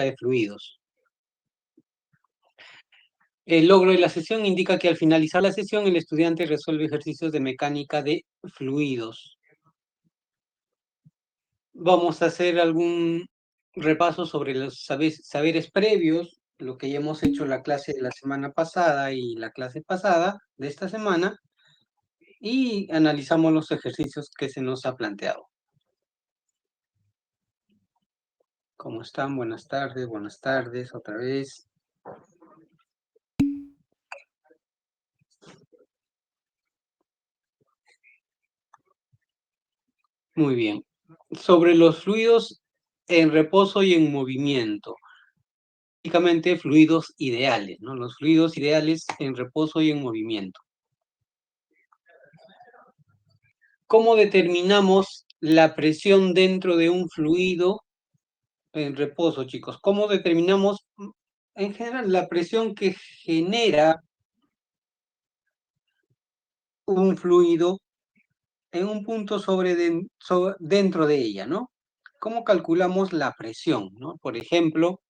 de fluidos. El logro de la sesión indica que al finalizar la sesión el estudiante resuelve ejercicios de mecánica de fluidos. Vamos a hacer algún repaso sobre los saberes previos, lo que ya hemos hecho en la clase de la semana pasada y la clase pasada de esta semana, y analizamos los ejercicios que se nos ha planteado. ¿Cómo están? Buenas tardes otra vez. Muy bien. Sobre los fluidos en reposo y en movimiento. Básicamente fluidos ideales, ¿no? Los fluidos ideales en reposo y en movimiento. ¿Cómo determinamos la presión dentro de un fluido en reposo, chicos? ¿Cómo determinamos, en general, la presión que genera un fluido en un punto dentro de ella, ¿no? ¿Cómo calculamos la presión, ¿no? Por ejemplo,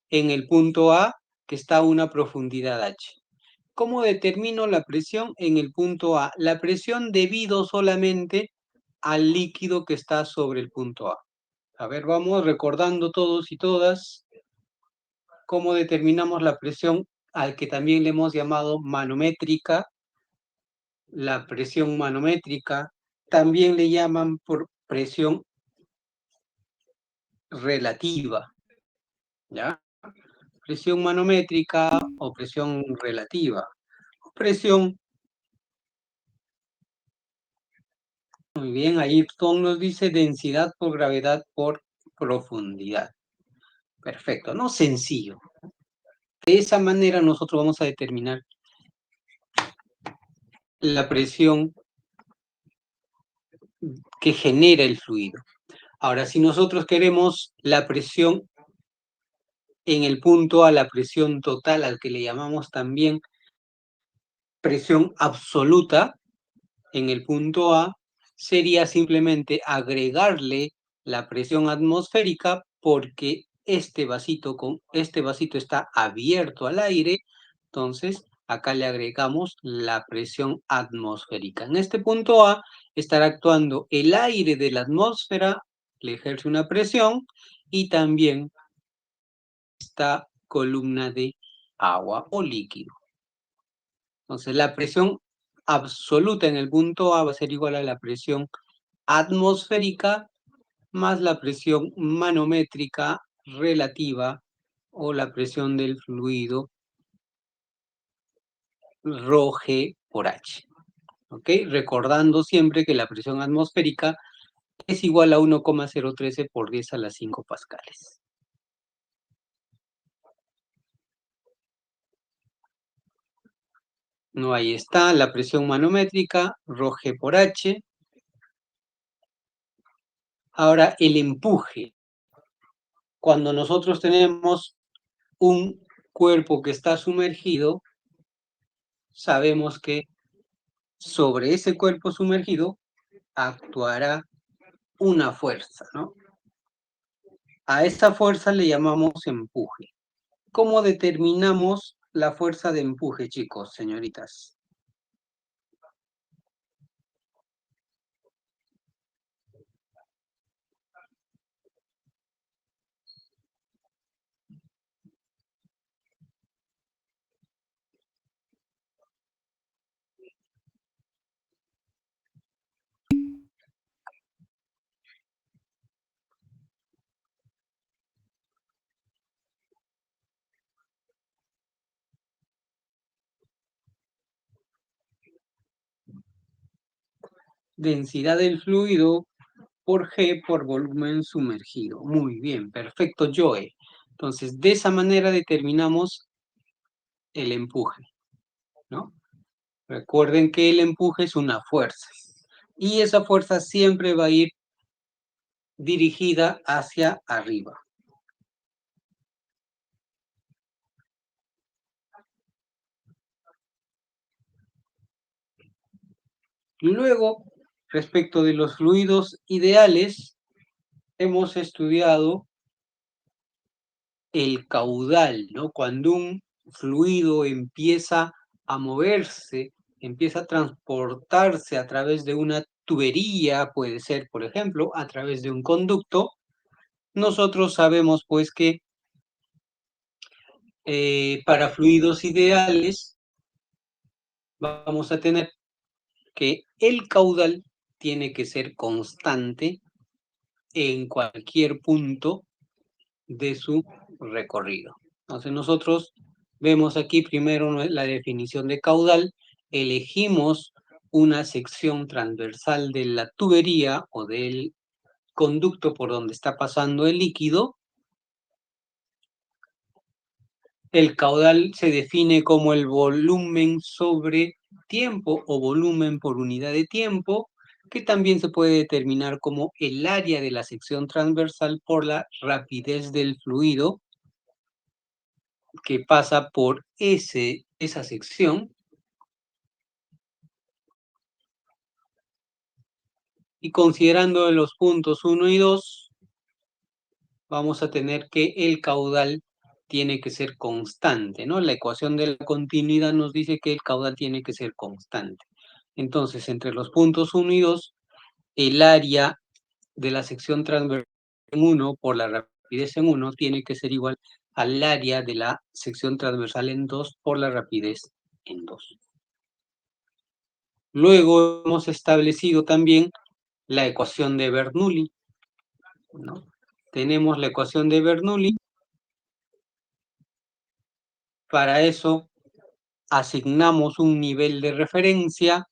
en el punto A, que está a una profundidad H. ¿Cómo determino la presión en el punto A? La presión debido solamente al líquido que está sobre el punto A. A ver, vamos recordando todos y todas cómo determinamos la presión al que también le hemos llamado manométrica. La presión manométrica también le llaman por presión relativa, ¿ya? Presión manométrica o presión relativa. Presión. Muy bien, Ayrton nos dice densidad por gravedad por profundidad. Perfecto, ¿no? Sencillo. De esa manera nosotros vamos a determinar la presión que genera el fluido. Ahora, si nosotros queremos la presión en el punto A, la presión total, al que le llamamos también presión absoluta, en el punto A, sería simplemente agregarle la presión atmosférica porque este vasito está abierto al aire, entonces acá le agregamos la presión atmosférica. En este punto A estará actuando el aire de la atmósfera, le ejerce una presión, y también esta columna de agua o líquido. Entonces la presión absoluta en el punto A va a ser igual a la presión atmosférica más la presión manométrica relativa o la presión del fluido ρg por H. ¿Ok? Recordando siempre que la presión atmosférica es igual a 1,013 por 10 a la 5 pascales. No, ahí está la presión manométrica, ρg por H. Ahora, el empuje. Cuando nosotros tenemos un cuerpo que está sumergido, sabemos que sobre ese cuerpo sumergido actuará una fuerza, ¿no? A esa fuerza le llamamos empuje. ¿Cómo determinamos la fuerza de empuje, chicos, señoritas? Densidad del fluido por G por volumen sumergido. Muy bien, perfecto, Joe. Entonces, de esa manera determinamos el empuje, ¿no? Recuerden que el empuje es una fuerza y esa fuerza siempre va a ir dirigida hacia arriba. Luego, respecto de los fluidos ideales, hemos estudiado el caudal, ¿no? Cuando un fluido empieza a moverse, empieza a transportarse a través de una tubería, puede ser, por ejemplo, a través de un conducto, nosotros sabemos pues que para fluidos ideales vamos a tener que el caudal tiene que ser constante en cualquier punto de su recorrido. Entonces nosotros vemos aquí primero la definición de caudal, elegimos una sección transversal de la tubería o del conducto por donde está pasando el líquido. El caudal se define como el volumen sobre tiempo o volumen por unidad de tiempo, que también se puede determinar como el área de la sección transversal por la rapidez del fluido que pasa por esa sección. Y considerando los puntos 1 y 2, vamos a tener que el caudal tiene que ser constante, ¿no? La ecuación de la continuidad nos dice que el caudal tiene que ser constante. Entonces, entre los puntos 1 y 2, el área de la sección transversal en 1 por la rapidez en 1 tiene que ser igual al área de la sección transversal en 2 por la rapidez en 2. Luego hemos establecido también la ecuación de Bernoulli, ¿no? Tenemos la ecuación de Bernoulli. Para eso asignamos un nivel de referencia.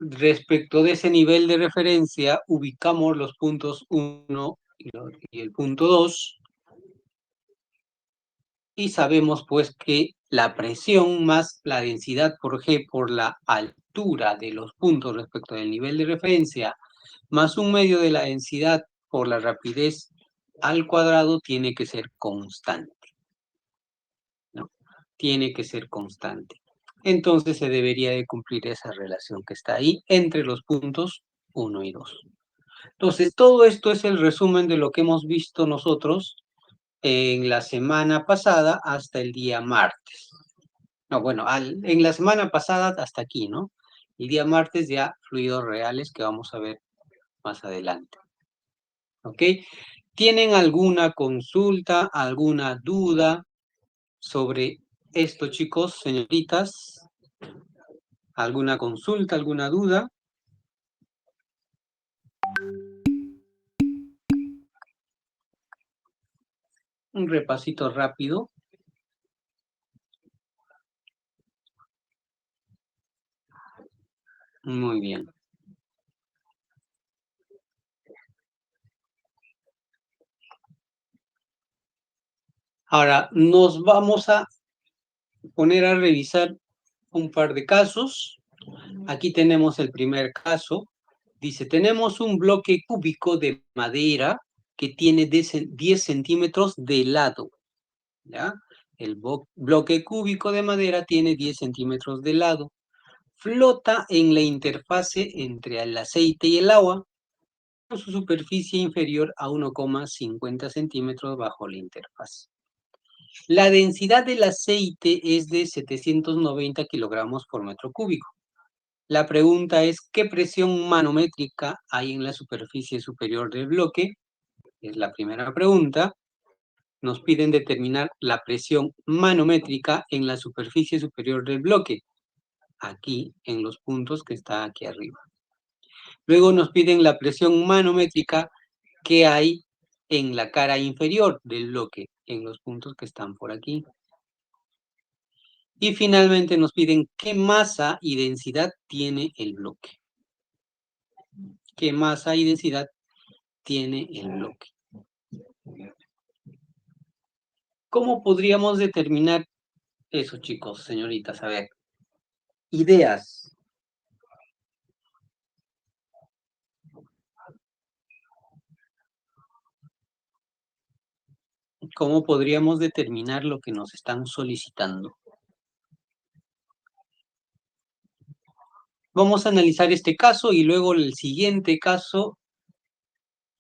Respecto de ese nivel de referencia, ubicamos los puntos 1 y el punto 2 y sabemos pues que la presión más la densidad por G por la altura de los puntos respecto del nivel de referencia más un medio de la densidad por la rapidez al cuadrado tiene que ser constante, ¿no? Tiene que ser constante. Entonces se debería de cumplir esa relación que está ahí entre los puntos 1 y 2. Entonces, todo esto es el resumen de lo que hemos visto nosotros en la semana pasada hasta el día martes. No, bueno, en la semana pasada hasta aquí, ¿no? El día martes ya fluidos reales que vamos a ver más adelante. ¿Ok? ¿Tienen alguna consulta, alguna duda sobre esto, chicos, señoritas? ¿Alguna consulta, alguna duda? Un repasito rápido. Muy bien. Ahora, nos vamos a poner a revisar un par de casos. Aquí tenemos el primer caso. Dice, tenemos un bloque cúbico de madera que tiene 10 centímetros de lado. ¿Ya? El bloque cúbico de madera tiene 10 centímetros de lado. Flota en la interfase entre el aceite y el agua con su superficie inferior a 1,50 centímetros bajo la interfase. La densidad del aceite es de 790 kilogramos por metro cúbico. La pregunta es, ¿qué presión manométrica hay en la superficie superior del bloque? Es la primera pregunta. Nos piden determinar la presión manométrica en la superficie superior del bloque, aquí en los puntos que está aquí arriba. Luego nos piden la presión manométrica que hay en la cara inferior del bloque, en los puntos que están por aquí. Y finalmente nos piden qué masa y densidad tiene el bloque. ¿Qué masa y densidad tiene el bloque? ¿Cómo podríamos determinar eso, chicos, señoritas? A ver, ideas. ¿Cómo podríamos determinar lo que nos están solicitando? Vamos a analizar este caso y luego el siguiente caso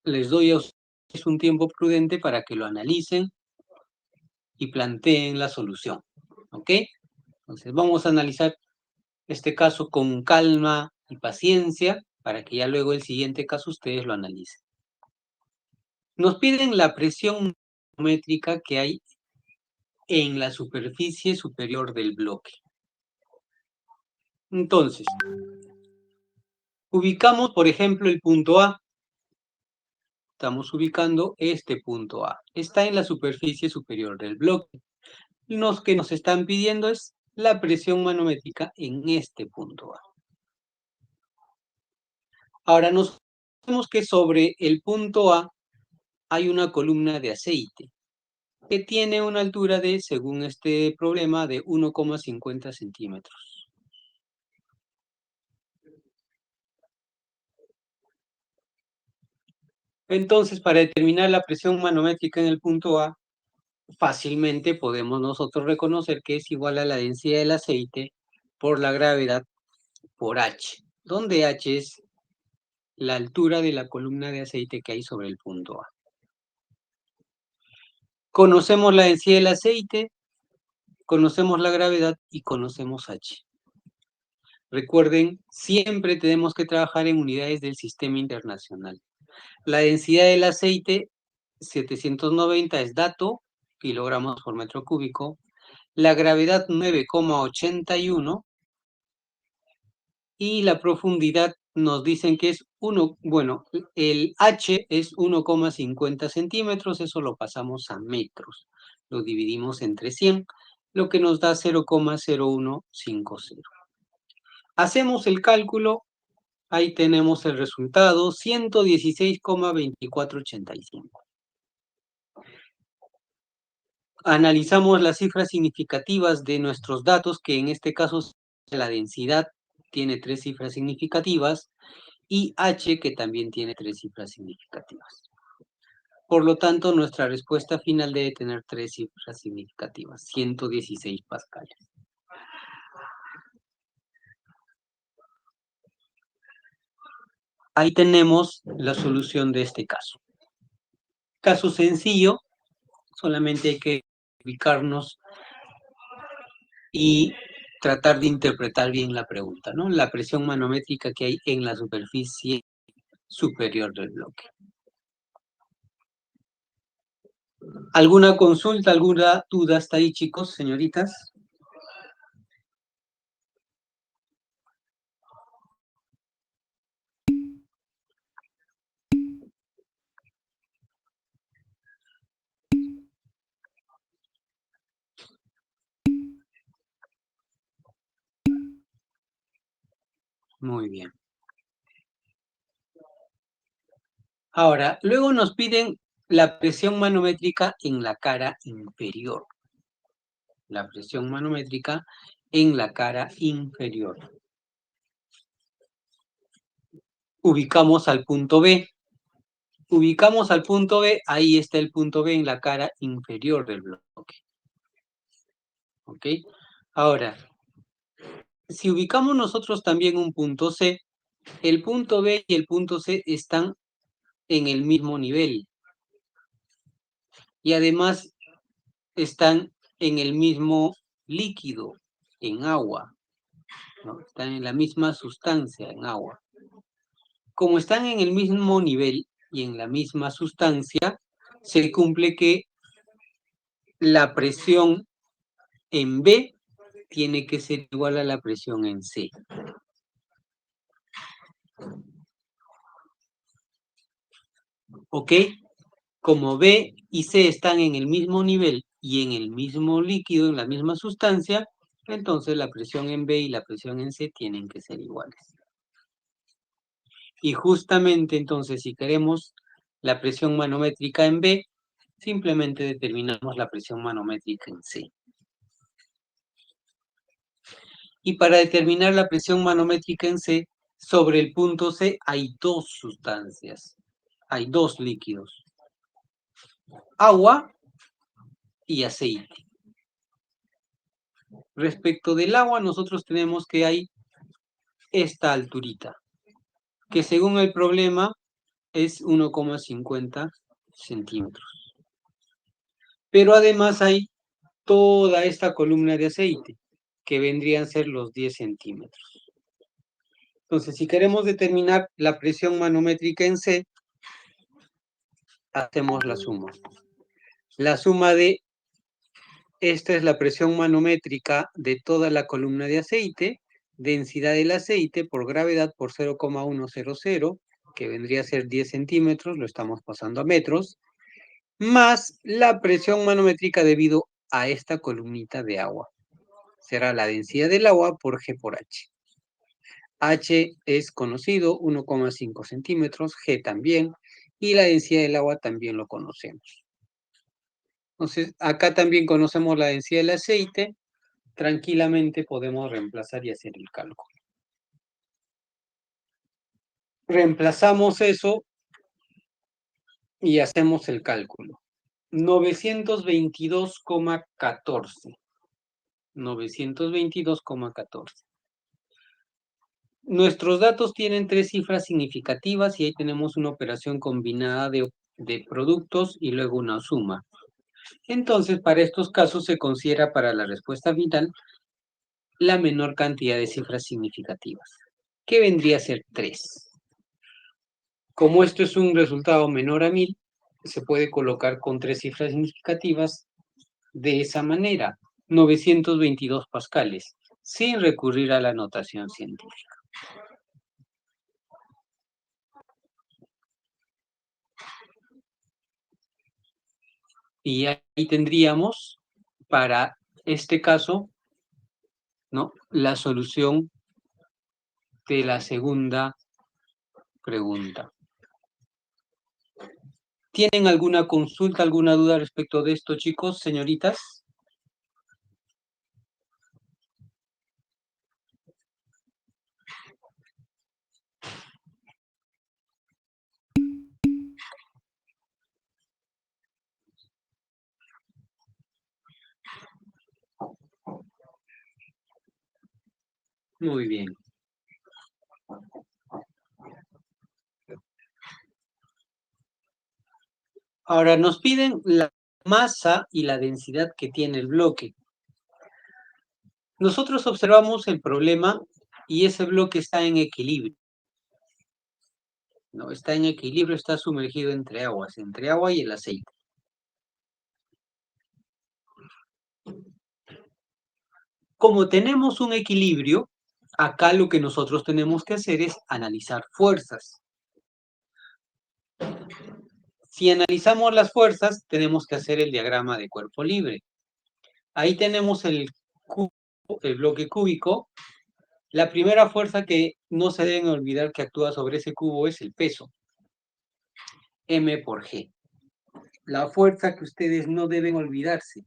les doy a es un tiempo prudente para que lo analicen y planteen la solución. ¿Ok? Entonces vamos a analizar este caso con calma y paciencia para que ya luego el siguiente caso ustedes lo analicen. Nos piden la presión manométrica que hay en la superficie superior del bloque. Entonces, ubicamos, por ejemplo, el punto A. Estamos ubicando este punto A. Está en la superficie superior del bloque. Lo que nos están pidiendo es la presión manométrica en este punto A. Ahora nos vemos que sobre el punto A hay una columna de aceite que tiene una altura de, según este problema, de 1,50 centímetros. Entonces, para determinar la presión manométrica en el punto A, fácilmente podemos nosotros reconocer que es igual a la densidad del aceite por la gravedad por H, donde H es la altura de la columna de aceite que hay sobre el punto A. Conocemos la densidad del aceite, conocemos la gravedad y conocemos H. Recuerden, siempre tenemos que trabajar en unidades del sistema internacional. La densidad del aceite, 790 es dato, kilogramos por metro cúbico. La gravedad 9,81 y la profundidad nos dicen que es 1, bueno, el H es 1,50 centímetros, eso lo pasamos a metros. Lo dividimos entre 100, lo que nos da 0,0150. Hacemos el cálculo, ahí tenemos el resultado, 116,2485. Analizamos las cifras significativas de nuestros datos, que en este caso la densidad tiene 3 cifras significativas, y H, que también tiene 3 cifras significativas. Por lo tanto, nuestra respuesta final debe tener 3 cifras significativas, 116 pascales. Ahí tenemos la solución de este caso. Caso sencillo, solamente hay que ubicarnos y tratar de interpretar bien la pregunta, ¿no? La presión manométrica que hay en la superficie superior del bloque. ¿Alguna consulta, alguna duda hasta ahí, chicos, señoritas? Muy bien. Ahora, luego nos piden la presión manométrica en la cara inferior. La presión manométrica en la cara inferior. Ubicamos al punto B. Ubicamos al punto B, ahí está el punto B en la cara inferior del bloque. ¿Ok? Ahora, si ubicamos nosotros también un punto C, el punto B y el punto C están en el mismo nivel. Y además están en el mismo líquido, en agua, ¿no? Están en la misma sustancia, en agua. Como están en el mismo nivel y en la misma sustancia, se cumple que la presión en B tiene que ser igual a la presión en C. ¿Ok? Como B y C están en el mismo nivel y en el mismo líquido, en la misma sustancia, entonces la presión en B y la presión en C tienen que ser iguales. Y justamente entonces, si queremos la presión manométrica en B, simplemente determinamos la presión manométrica en C. Y para determinar la presión manométrica en C, sobre el punto C hay 2 sustancias, hay 2 líquidos, agua y aceite. Respecto del agua, nosotros tenemos que hay esta alturita, que según el problema es 1,50 centímetros. Pero además hay toda esta columna de aceite, que vendrían a ser los 10 centímetros. Entonces, si queremos determinar la presión manométrica en C, hacemos la suma. La suma de esta es la presión manométrica de toda la columna de aceite, densidad del aceite por gravedad por 0,100, que vendría a ser 10 centímetros, lo estamos pasando a metros, más la presión manométrica debido a esta columnita de agua. Será la densidad del agua por G por H. H es conocido, 1,5 centímetros, G también, y la densidad del agua también lo conocemos. Entonces, acá también conocemos la densidad del aceite, tranquilamente podemos reemplazar y hacer el cálculo. Reemplazamos eso y hacemos el cálculo. 922,14. 922,14. Nuestros datos tienen 3 cifras significativas y ahí tenemos una operación combinada de productos y luego una suma. Entonces, para estos casos se considera para la respuesta final la menor cantidad de cifras significativas, que vendría a ser 3. Como esto es un resultado menor a 1000, se puede colocar con 3 cifras significativas de esa manera, 922 pascales, sin recurrir a la notación científica. Y ahí tendríamos, para este caso, ¿no?, la solución de la segunda pregunta. ¿Tienen alguna consulta, alguna duda respecto de esto, chicos, señoritas? Muy bien. Ahora nos piden la masa y la densidad que tiene el bloque. Nosotros observamos el problema y ese bloque está en equilibrio. No, está en equilibrio, está sumergido entre agua y el aceite. Como tenemos un equilibrio, acá lo que nosotros tenemos que hacer es analizar fuerzas. Si analizamos las fuerzas, tenemos que hacer el diagrama de cuerpo libre. Ahí tenemos el bloque cúbico. La primera fuerza que no se deben olvidar que actúa sobre ese cubo es el peso, M por G. La fuerza que ustedes no deben olvidarse,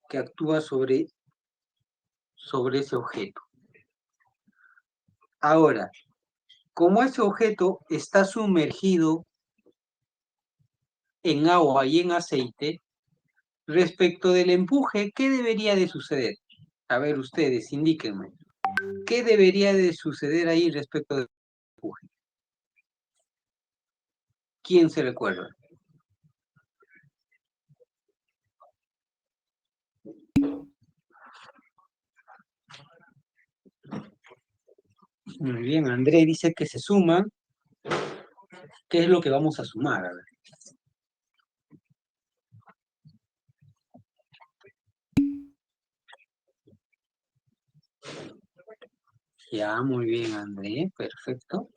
que actúa sobre ese objeto. Ahora, como ese objeto está sumergido en agua y en aceite, respecto del empuje, ¿qué debería de suceder? A ver, ustedes, indíquenme. ¿Qué debería de suceder ahí respecto del empuje? ¿Quién se recuerda? Muy bien, André dice que se suman. ¿Qué es lo que vamos a sumar? A ver. Ya, muy bien, André, perfecto.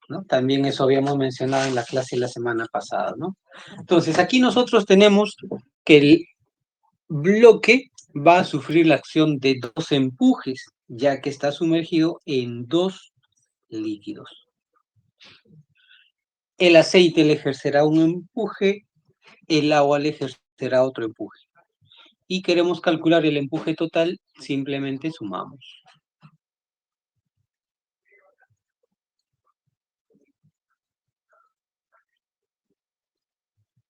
¿No? También eso habíamos mencionado en la clase la semana pasada, ¿no? Entonces, aquí nosotros tenemos que el bloque va a sufrir la acción de 2 empujes, ya que está sumergido en 2 líquidos. El aceite le ejercerá un empuje, el agua le ejercerá otro empuje. Y queremos calcular el empuje total, simplemente sumamos.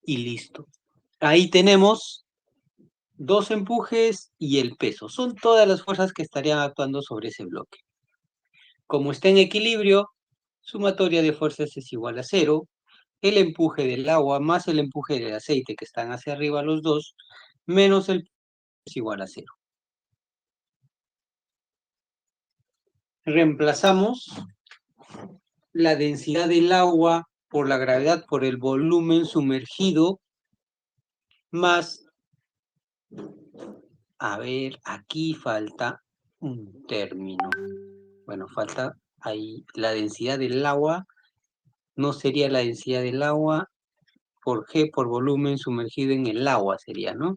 Y listo. Ahí tenemos 2 empujes y el peso. Son todas las fuerzas que estarían actuando sobre ese bloque. Como está en equilibrio, sumatoria de fuerzas es igual a 0. el empuje del agua más el empuje del aceite, que están hacia arriba los dos, menos el es igual a 0. Reemplazamos la densidad del agua por la gravedad por el volumen sumergido más, a ver, aquí falta un término. Bueno, falta ahí la densidad del agua, no sería la densidad del agua por G por volumen sumergido en el agua sería, ¿no?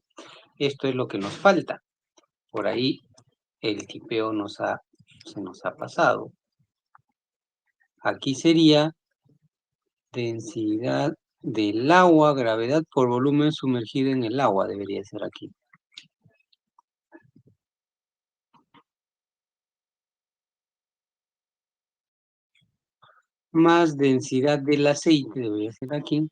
Esto es lo que nos falta. Por ahí el tipeo se nos ha pasado. Aquí sería densidad del agua, gravedad por volumen sumergido en el agua, debería ser aquí. Más densidad del aceite, debería ser aquí.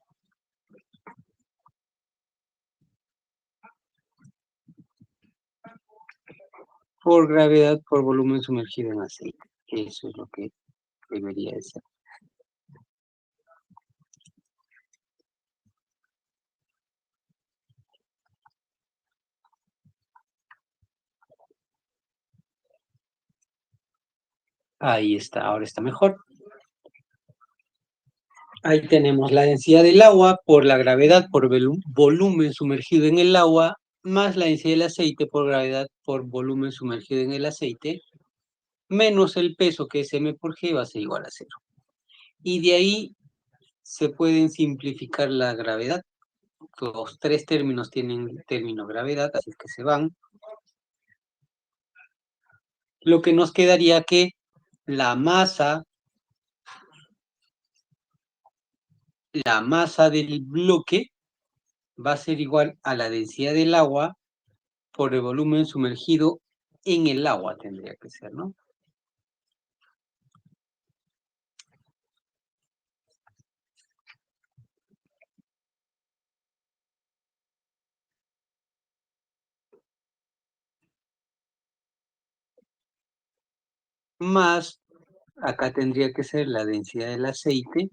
Por gravedad por volumen sumergido en aceite. Eso es lo que debería de ser. Ahí está, ahora está mejor. Ahí tenemos la densidad del agua por la gravedad por volumen sumergido en el agua, más la densidad del aceite por gravedad por volumen sumergido en el aceite, menos el peso que es m por g va a ser igual a 0. Y de ahí se pueden simplificar la gravedad. Los tres términos tienen término gravedad, así que se van. Lo que nos quedaría que la masa del bloque va a ser igual a la densidad del agua por el volumen sumergido en el agua, tendría que ser, ¿no? Más, acá tendría que ser la densidad del aceite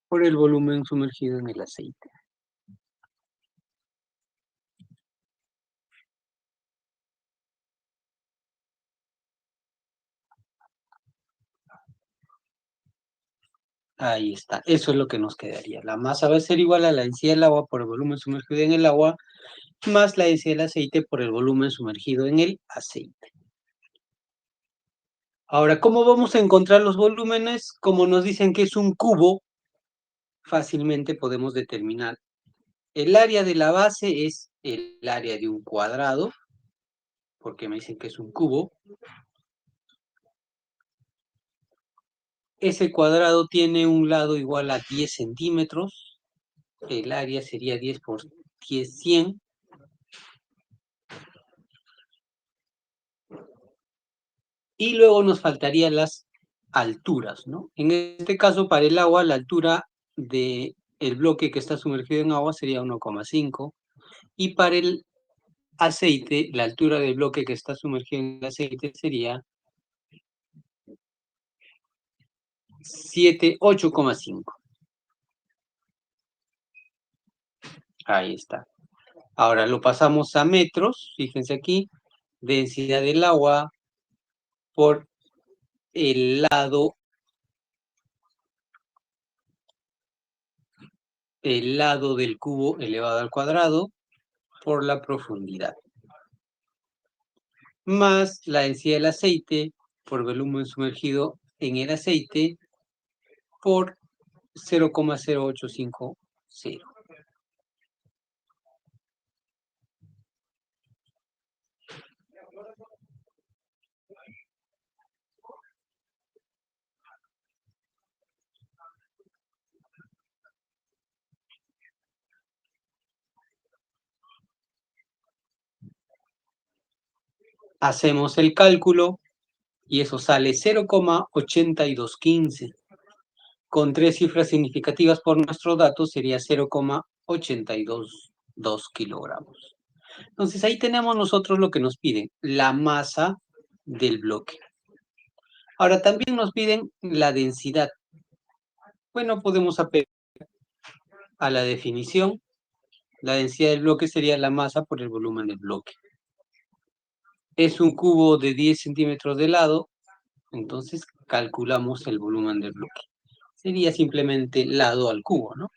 por el volumen sumergido en el aceite. Ahí está, eso es lo que nos quedaría. La masa va a ser igual a la densidad del agua por el volumen sumergido en el agua, más la densidad del aceite por el volumen sumergido en el aceite. Ahora, ¿cómo vamos a encontrar los volúmenes? Como nos dicen que es un cubo, fácilmente podemos determinar. El área de la base es el área de un cuadrado, porque me dicen que es un cubo. Ese cuadrado tiene un lado igual a 10 centímetros. El área sería 10 por 10, 100. Y luego nos faltarían las alturas, ¿no? En este caso, para el agua, la altura del bloque que está sumergido en agua sería 1,5. Y para el aceite, la altura del bloque que está sumergido en el aceite sería 8,5. Ahí está. Ahora lo pasamos a metros, fíjense aquí, densidad del agua por el lado del cubo elevado al cuadrado por la profundidad, más la densidad del aceite por volumen sumergido en el aceite por 0,0850. Hacemos el cálculo y eso sale 0,8215. Con tres cifras significativas por nuestros datos sería 0,822 kilogramos. Entonces ahí tenemos nosotros lo que nos piden, la masa del bloque. Ahora, también nos piden la densidad. Bueno, podemos apelar a la definición. La densidad del bloque sería la masa por el volumen del bloque. Es un cubo de 10 centímetros de lado, entonces calculamos el volumen del bloque. Sería simplemente lado al cubo, ¿no?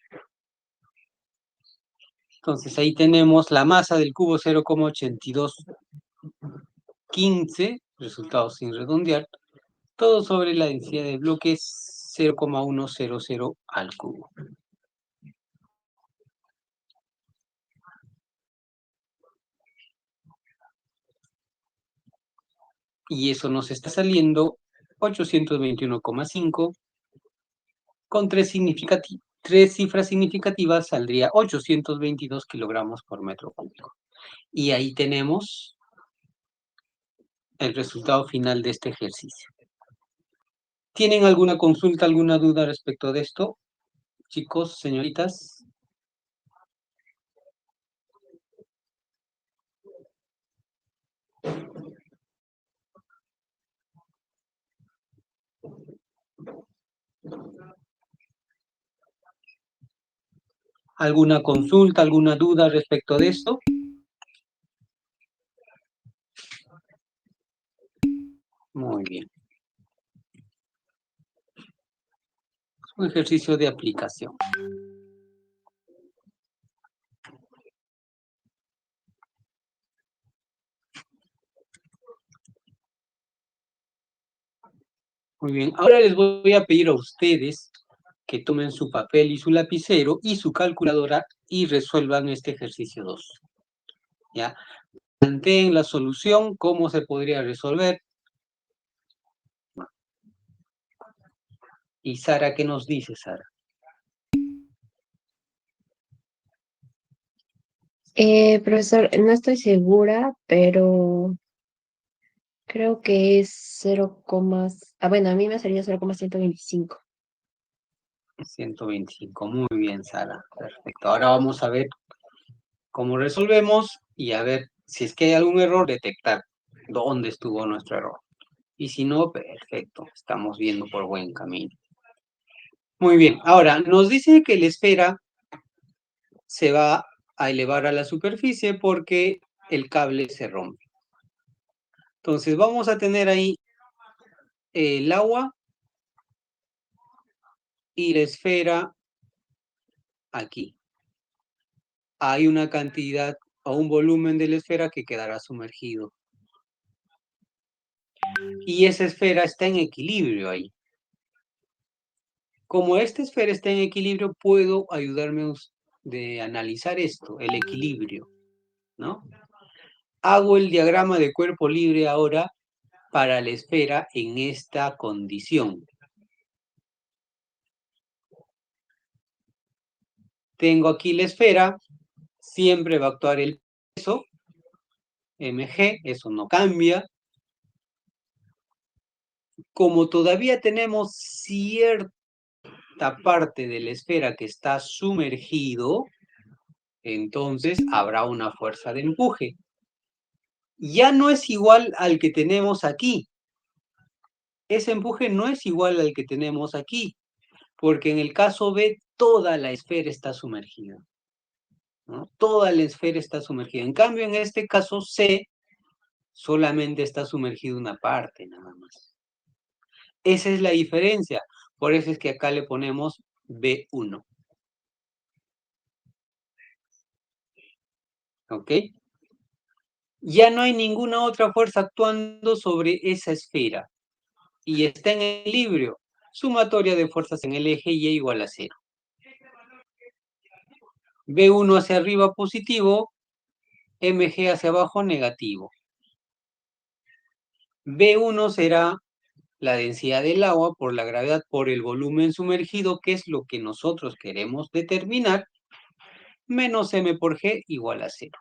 Entonces ahí tenemos la masa del cubo 0,8215, resultado sin redondear, todo sobre la densidad del bloque 0,100 al cubo. Y eso nos está saliendo 821,5. Con tres cifras significativas saldría 822 kilogramos por metro cúbico. Y ahí tenemos el resultado final de este ejercicio. ¿Tienen alguna consulta, alguna duda respecto de esto, chicos, señoritas? ¿Alguna consulta, alguna duda respecto de esto? Muy bien. Es un ejercicio de aplicación. Muy bien. Ahora les voy a pedir a ustedes que tomen su papel y su lapicero y su calculadora y resuelvan este ejercicio 2. ¿Ya? Planteen la solución, cómo se podría resolver. ¿Y Sara qué nos dice, Sara? Profesor, no estoy segura, pero creo que es 0, bueno, a mí me salía 0,125. 125. Muy bien, Sara. Perfecto. Ahora vamos a ver cómo resolvemos y a ver si es que hay algún error, detectar dónde estuvo nuestro error. Y si no, perfecto. Estamos viendo por buen camino. Muy bien. Ahora, nos dice que la esfera se va a elevar a la superficie porque el cable se rompe. Entonces, vamos a tener ahí el agua y la esfera aquí. Hay una cantidad o un volumen de la esfera que quedará sumergido. Y esa esfera está en equilibrio ahí. Como esta esfera está en equilibrio, puedo ayudarme de analizar esto, el equilibrio, ¿no? Hago el diagrama de cuerpo libre ahora para la esfera en esta condición. Tengo aquí la esfera, siempre va a actuar el peso, mg, eso no cambia. Como todavía tenemos cierta parte de la esfera que está sumergido, entonces habrá una fuerza de empuje. Ya no es igual al que tenemos aquí. Ese empuje no es igual al que tenemos aquí, porque en el caso B toda la esfera está sumergida, ¿no? Toda la esfera está sumergida. En cambio, en este caso C solamente está sumergida una parte, nada más. Esa es la diferencia. Por eso es que acá le ponemos B1. ¿Ok? Ya no hay ninguna otra fuerza actuando sobre esa esfera. Y está en equilibrio. Sumatoria de fuerzas en el eje Y igual a 0. B1 hacia arriba positivo, mg hacia abajo negativo. B1 será la densidad del agua por la gravedad por el volumen sumergido, que es lo que nosotros queremos determinar, menos m por g igual a 0.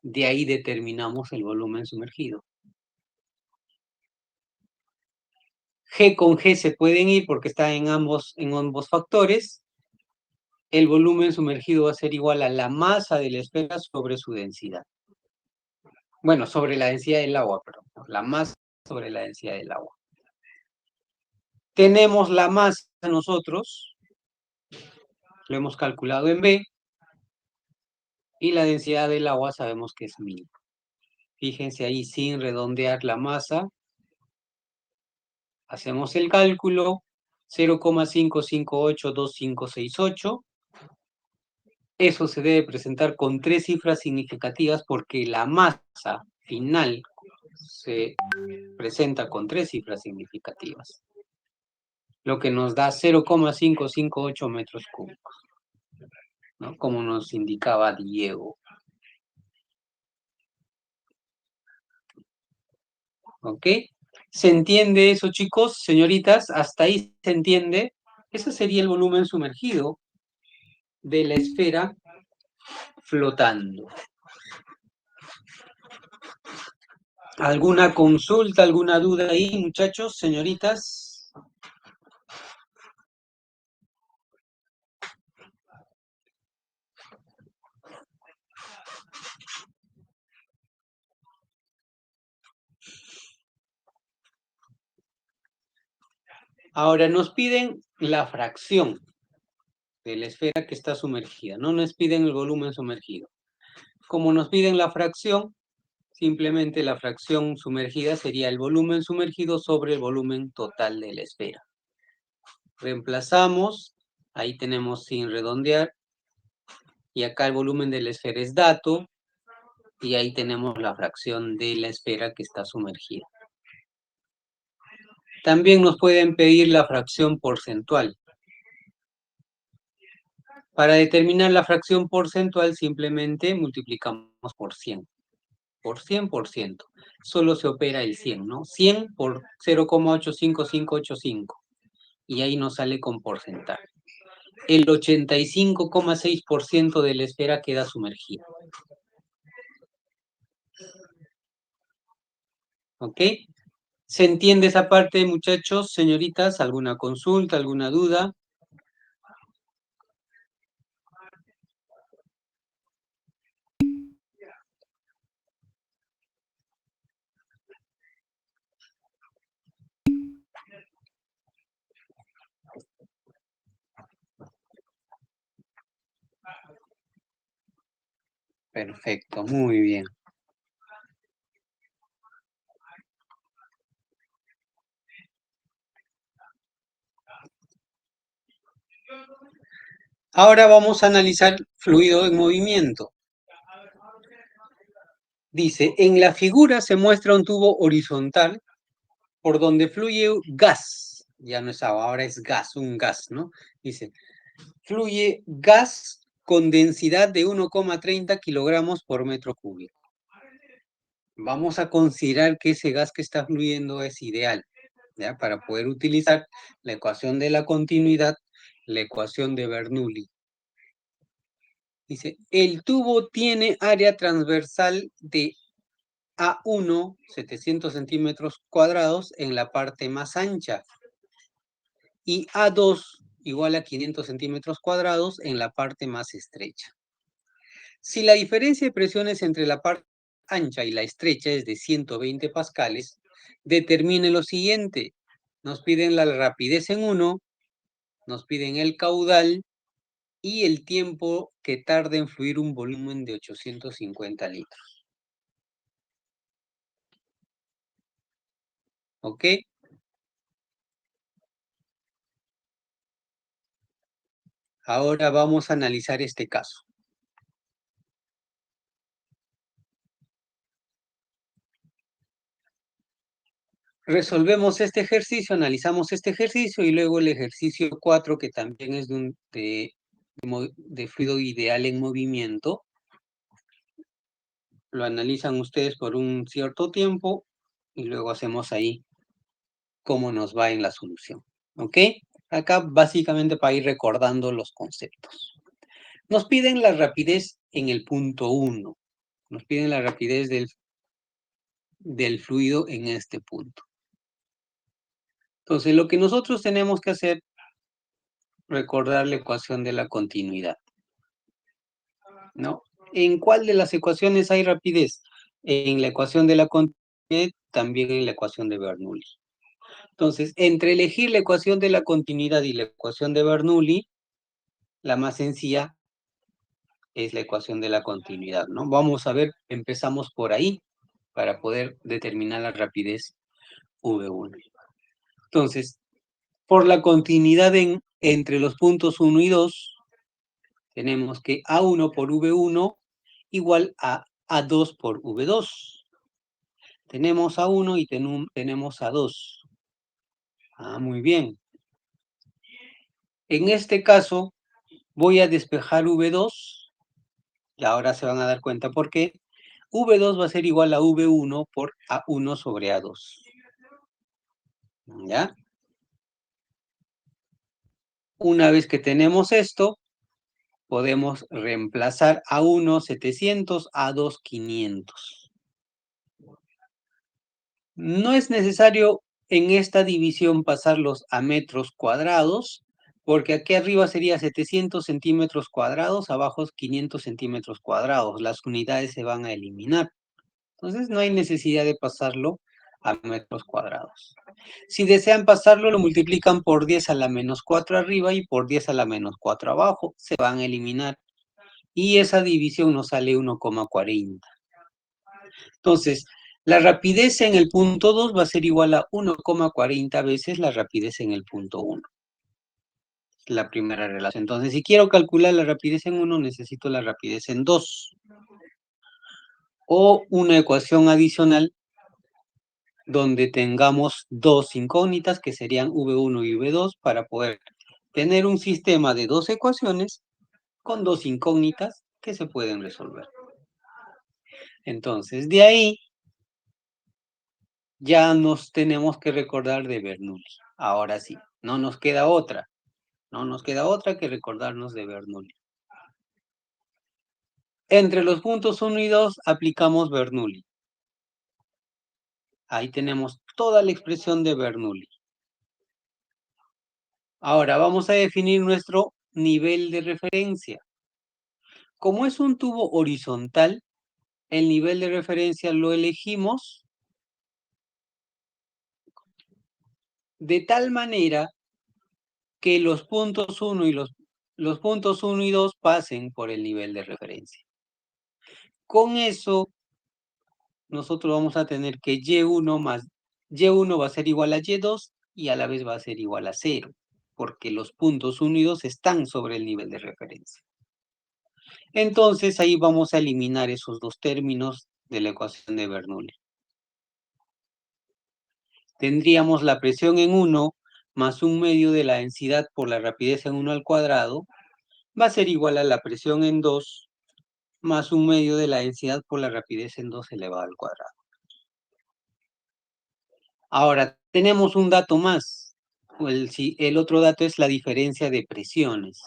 De ahí determinamos el volumen sumergido. G con G se pueden ir porque está en ambos factores. El volumen sumergido va a ser igual a la masa de la esfera sobre su densidad. Bueno, sobre la densidad del agua, perdón. La masa sobre la densidad del agua. Tenemos la masa nosotros, lo hemos calculado en B, y la densidad del agua sabemos que es 1000. Fíjense ahí, sin redondear la masa, hacemos el cálculo, 0,5582568. Eso se debe presentar con 3 cifras significativas porque la masa final se presenta con 3 cifras significativas, lo que nos da 0,558 metros cúbicos, ¿no? Como nos indicaba Diego. ¿Ok? ¿Se entiende eso, chicos, señoritas? ¿Hasta ahí se entiende? Ese sería el volumen sumergido de la esfera flotando. ¿Alguna consulta, alguna duda ahí, muchachos, señoritas? Ahora nos piden la fracción de la esfera que está sumergida, no nos piden el volumen sumergido. Como nos piden la fracción, simplemente la fracción sumergida sería el volumen sumergido sobre el volumen total de la esfera. Reemplazamos, ahí tenemos sin redondear, y acá el volumen de la esfera es dato, y ahí tenemos la fracción de la esfera que está sumergida. También nos pueden pedir la fracción porcentual. Para determinar la fracción porcentual simplemente multiplicamos por 100. Por 100%. Solo se opera el 100, ¿no? 100 por 0,85585. Y ahí nos sale con porcentaje. El 85,6% de la esfera queda sumergida. ¿Ok? ¿Se entiende esa parte, muchachos, señoritas? ¿Alguna consulta, alguna duda? Perfecto, muy bien. Ahora vamos a analizar fluido en movimiento. Dice, en la figura se muestra un tubo horizontal por donde fluye gas. Ya no es agua, ahora es gas, un gas, ¿no? Dice, fluye gas con densidad de 1,30 kilogramos por metro cúbico. Vamos a considerar que ese gas que está fluyendo es ideal, ¿ya? Para poder utilizar la ecuación de la continuidad, la ecuación de Bernoulli. Dice, el tubo tiene área transversal de A1, 700 centímetros cuadrados en la parte más ancha, y A2 igual a 500 centímetros cuadrados en la parte más estrecha. Si la diferencia de presiones entre la parte ancha y la estrecha es de 120 pascales, determine lo siguiente. Nos piden la rapidez en 1, nos piden el caudal y el tiempo que tarda en fluir un volumen de 850 litros. ¿Ok? Ahora vamos a analizar este caso. Resolvemos este ejercicio, analizamos este ejercicio y luego el ejercicio 4, que también es de fluido ideal en movimiento. Lo analizan ustedes por un cierto tiempo y luego hacemos ahí cómo nos va en la solución. ¿Ok? Acá básicamente para ir recordando los conceptos. Nos piden la rapidez en el punto 1. Nos piden la rapidez del fluido en este punto. Entonces, lo que nosotros tenemos que hacer, recordar la ecuación de la continuidad, ¿no? ¿En cuál de las ecuaciones hay rapidez? En la ecuación de la continuidad, también en la ecuación de Bernoulli. Entonces, entre elegir la ecuación de la continuidad y la ecuación de Bernoulli, la más sencilla es la ecuación de la continuidad, ¿no? Vamos a ver, empezamos por ahí para poder determinar la rapidez V1. Entonces, por la continuidad entre los puntos 1 y 2, tenemos que A1 por V1 igual a A2 por V2. Tenemos A1 y tenemos A2. Muy bien. En este caso, voy a despejar V2, y ahora se van a dar cuenta por qué. V2 va a ser igual a V1 por A1 sobre A2. ¿Ya? Una vez que tenemos esto, podemos reemplazar A1 700, A2 500. No es necesario en esta división pasarlos a metros cuadrados, porque aquí arriba sería 700 centímetros cuadrados, abajo 500 centímetros cuadrados. Las unidades se van a eliminar. Entonces no hay necesidad de pasarlo a metros cuadrados. Si desean pasarlo, lo multiplican por 10 a la menos 4 arriba y por 10 a la menos 4 abajo. Se van a eliminar. Y esa división nos sale 1,40. Entonces, la rapidez en el punto 2 va a ser igual a 1,40 veces la rapidez en el punto 1. La primera relación. Entonces, si quiero calcular la rapidez en 1, necesito la rapidez en 2. O una ecuación adicional donde tengamos dos incógnitas que serían V1 y V2 para poder tener un sistema de dos ecuaciones con dos incógnitas que se pueden resolver. Entonces, de ahí ya nos tenemos que recordar de Bernoulli. Ahora sí, no nos queda otra. No nos queda otra que recordarnos de Bernoulli. Entre los puntos 1 y 2 aplicamos Bernoulli. Ahí tenemos toda la expresión de Bernoulli. Ahora vamos a definir nuestro nivel de referencia. Como es un tubo horizontal, el nivel de referencia lo elegimos de tal manera que los puntos 1 y 2 pasen por el nivel de referencia. Con eso, nosotros vamos a tener que Y1 más Y1 va a ser igual a Y2 y a la vez va a ser igual a 0, porque los puntos 1 y 2 están sobre el nivel de referencia. Entonces, ahí vamos a eliminar esos dos términos de la ecuación de Bernoulli. Tendríamos la presión en 1 más 1/2 de la densidad por la rapidez en 1 al cuadrado, va a ser igual a la presión en 2 más 1/2 de la densidad por la rapidez en 2 elevado al cuadrado. Ahora, tenemos un dato más. El otro dato es la diferencia de presiones.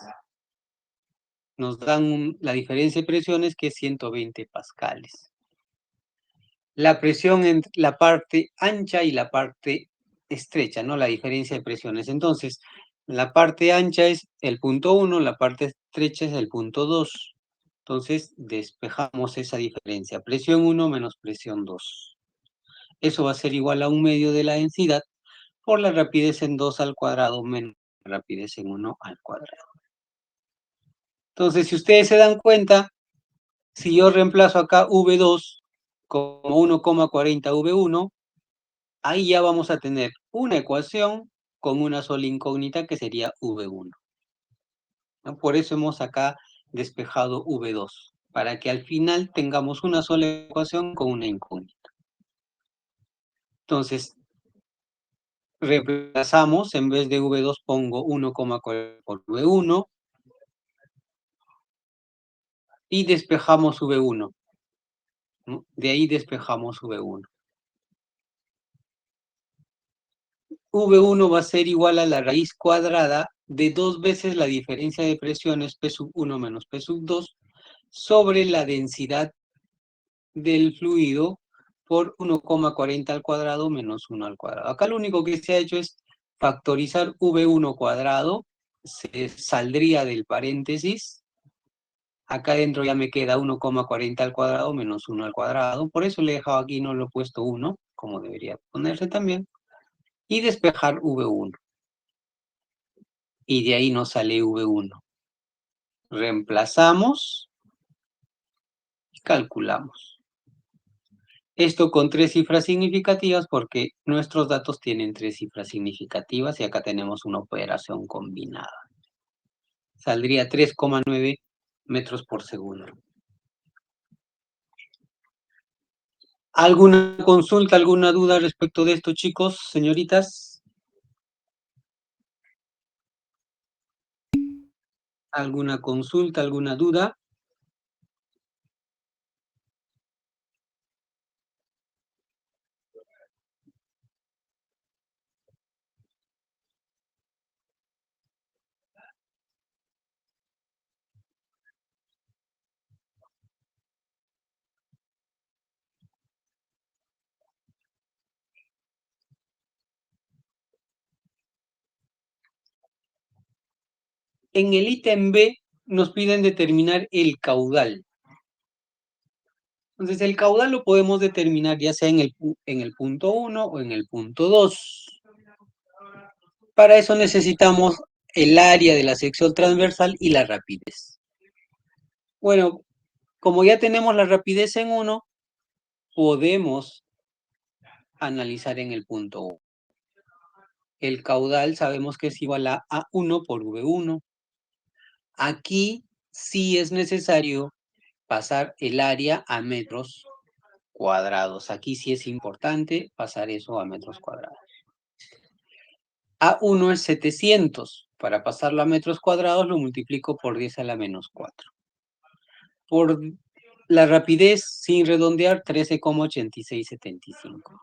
Nos dan la diferencia de presiones que es 120 pascales. La presión en la parte ancha y la parte estrecha, ¿no? La diferencia de presiones. Entonces, la parte ancha es el punto 1, la parte estrecha es el punto 2. Entonces, despejamos esa diferencia. Presión 1 menos presión 2. Eso va a ser igual a 1/2 de la densidad por la rapidez en 2 al cuadrado menos la rapidez en 1 al cuadrado. Entonces, si ustedes se dan cuenta, si yo reemplazo acá V2 como 1,40 V1, ahí ya vamos a tener una ecuación con una sola incógnita que sería V1. ¿No? Por eso hemos acá despejado V2, para que al final tengamos una sola ecuación con una incógnita. Entonces, reemplazamos, en vez de V2 pongo 1,40 por V1 y despejamos V1. ¿No? De ahí despejamos V1. V1 va a ser igual a la raíz cuadrada de 2 veces la diferencia de presiones P sub 1 menos P sub 2 sobre la densidad del fluido por 1,40 al cuadrado menos 1 al cuadrado. Acá lo único que se ha hecho es factorizar V1 cuadrado, se saldría del paréntesis. Acá dentro ya me queda 1,40 al cuadrado menos 1 al cuadrado. Por eso le he dejado aquí, no lo he puesto 1, como debería ponerse también. y despejar V1. Y de ahí nos sale V1. Reemplazamos y calculamos. Esto con 3 cifras significativas porque nuestros datos tienen 3 cifras significativas y acá tenemos una operación combinada. Saldría 3,9 metros por segundo. ¿Alguna consulta, alguna duda respecto de esto, chicos, señoritas? ¿Alguna consulta, alguna duda? En el ítem B nos piden determinar el caudal. Entonces, el caudal lo podemos determinar ya sea en el punto 1 o en el punto 2. Para eso necesitamos el área de la sección transversal y la rapidez. Bueno, como ya tenemos la rapidez en 1, podemos analizar en el punto 1. El caudal sabemos que es igual a A1 por V1. Aquí sí es necesario pasar el área a metros cuadrados. Aquí sí es importante pasar eso a metros cuadrados. A1 es 700. Para pasarlo a metros cuadrados lo multiplico por 10 a la menos 4. Por la rapidez, sin redondear, 13,8675.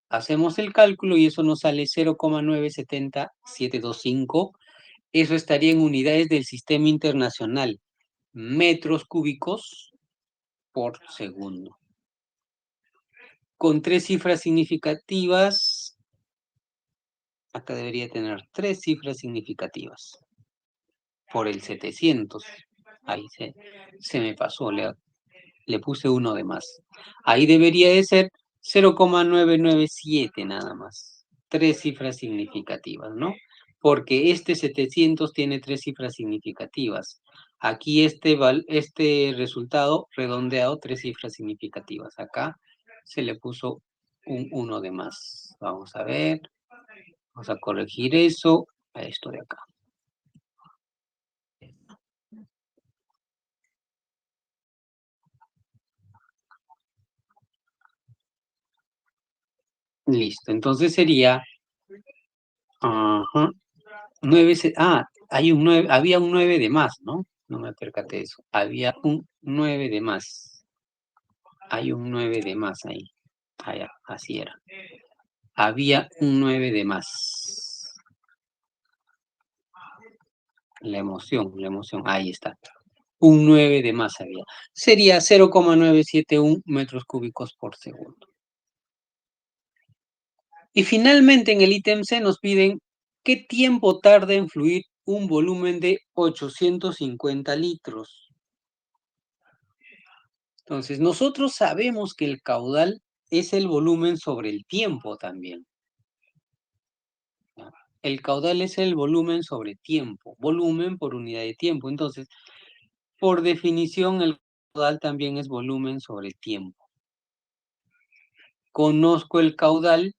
Hacemos el cálculo y eso nos sale 0,970725. Eso estaría en unidades del sistema internacional, metros cúbicos por segundo. Con 3 cifras significativas, acá debería tener 3 cifras significativas. Por el 700, ahí se me pasó, le puse uno de más. Ahí debería de ser 0,997 nada más. 3 cifras significativas, ¿no? Porque este 700 tiene 3 cifras significativas. Aquí este resultado redondeado, 3 cifras significativas. Acá se le puso un 1 de más. Vamos a ver. Vamos a corregir eso a esto de acá. Listo. Entonces sería... Ajá. 9, hay un 9, había un 9 de más, ¿no? No me percaté de eso. Había un 9 de más. Hay un 9 de más ahí. Allá, así era. Había un 9 de más. La emoción. Ahí está. Un 9 de más había. Sería 0,971 metros cúbicos por segundo. Y finalmente en el ítem C nos piden qué tiempo tarda en fluir un volumen de 850 litros. Entonces, nosotros sabemos que el caudal es el volumen sobre el tiempo también. El caudal es el volumen sobre tiempo, volumen por unidad de tiempo. Entonces, por definición, el caudal también es volumen sobre tiempo. Conozco el caudal,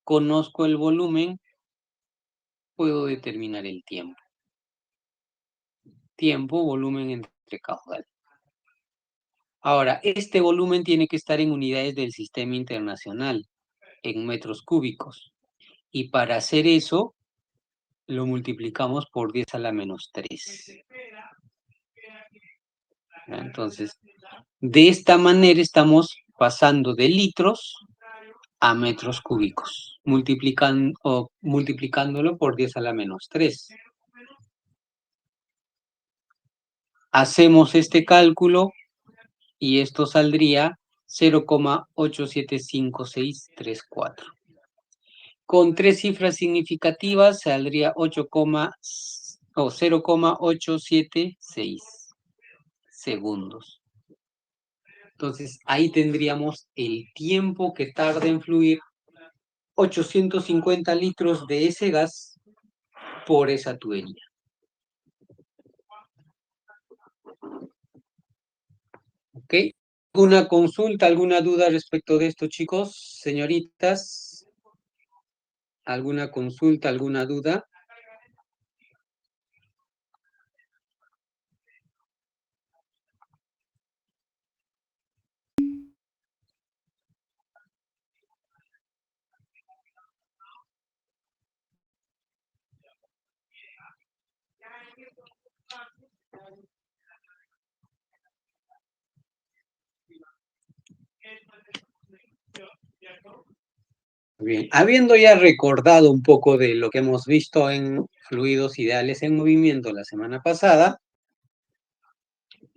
conozco el volumen, puedo determinar el tiempo. Tiempo, volumen entre caudal. Ahora, este volumen tiene que estar en unidades del sistema internacional, en metros cúbicos. Y para hacer eso, lo multiplicamos por 10 a la menos 3. Entonces, de esta manera estamos pasando de litros a metros cúbicos, multiplicándolo por 10 a la menos 3. Hacemos este cálculo y esto saldría 0,875634. Con 3 cifras significativas saldría 0,876 segundos. Entonces, ahí tendríamos el tiempo que tarda en fluir 850 litros de ese gas por esa tubería. ¿Ok? ¿Alguna consulta, alguna duda respecto de esto, chicos, señoritas? ¿Alguna consulta, alguna duda? Bien, habiendo ya recordado un poco de lo que hemos visto en fluidos ideales en movimiento la semana pasada,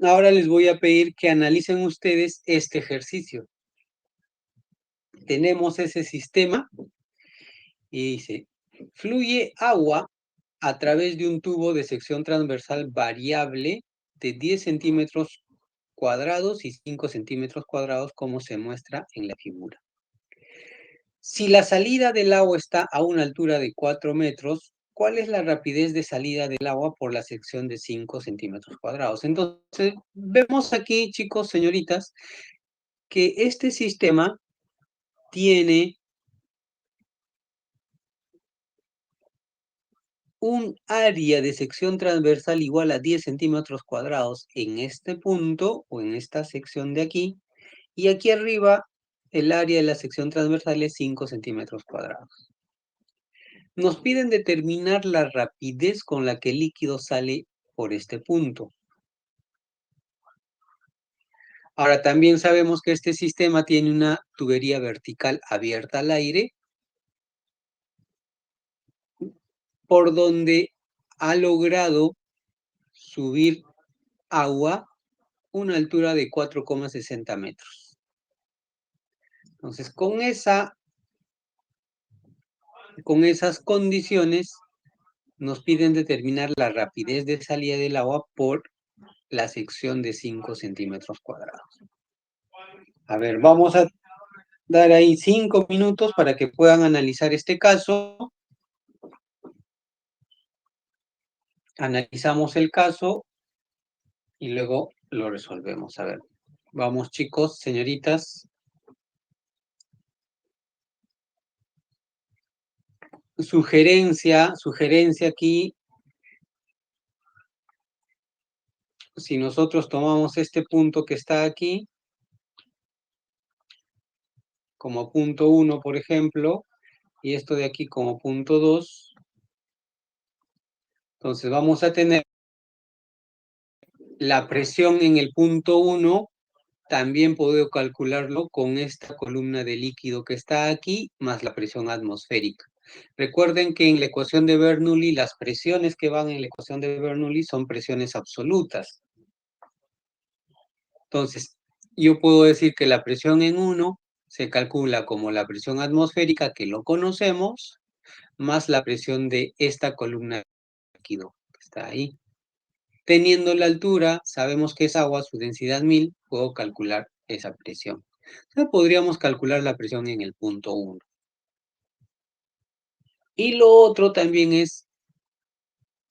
ahora les voy a pedir que analicen ustedes este ejercicio. Tenemos ese sistema y dice, fluye agua a través de un tubo de sección transversal variable de 10 centímetros cuadrados y 5 centímetros cuadrados, como se muestra en la figura. Si la salida del agua está a una altura de 4 metros, ¿cuál es la rapidez de salida del agua por la sección de 5 centímetros cuadrados? Entonces, vemos aquí, chicos, señoritas, que este sistema tiene un área de sección transversal igual a 10 centímetros cuadrados en este punto o en esta sección de aquí, y aquí arriba el área de la sección transversal es 5 centímetros cuadrados. Nos piden determinar la rapidez con la que el líquido sale por este punto. Ahora, también sabemos que este sistema tiene una tubería vertical abierta al aire, por donde ha logrado subir agua una altura de 4,60 metros. Entonces, con esas condiciones, nos piden determinar la rapidez de salida del agua por la sección de 5 centímetros cuadrados. A ver, vamos a dar ahí 5 minutos para que puedan analizar este caso. Analizamos el caso y luego lo resolvemos. A ver, vamos chicos, señoritas. Sugerencia aquí. Si nosotros tomamos este punto que está aquí, como punto 1, por ejemplo, y esto de aquí como punto 2, entonces vamos a tener la presión en el punto 1, también puedo calcularlo con esta columna de líquido que está aquí, más la presión atmosférica. Recuerden que en la ecuación de Bernoulli, las presiones que van en la ecuación de Bernoulli son presiones absolutas. Entonces, yo puedo decir que la presión en 1 se calcula como la presión atmosférica, que lo conocemos, más la presión de esta columna de líquido que está ahí. Teniendo la altura, sabemos que es agua, su densidad 1000, puedo calcular esa presión. Entonces, podríamos calcular la presión en el punto 1. Y lo otro también es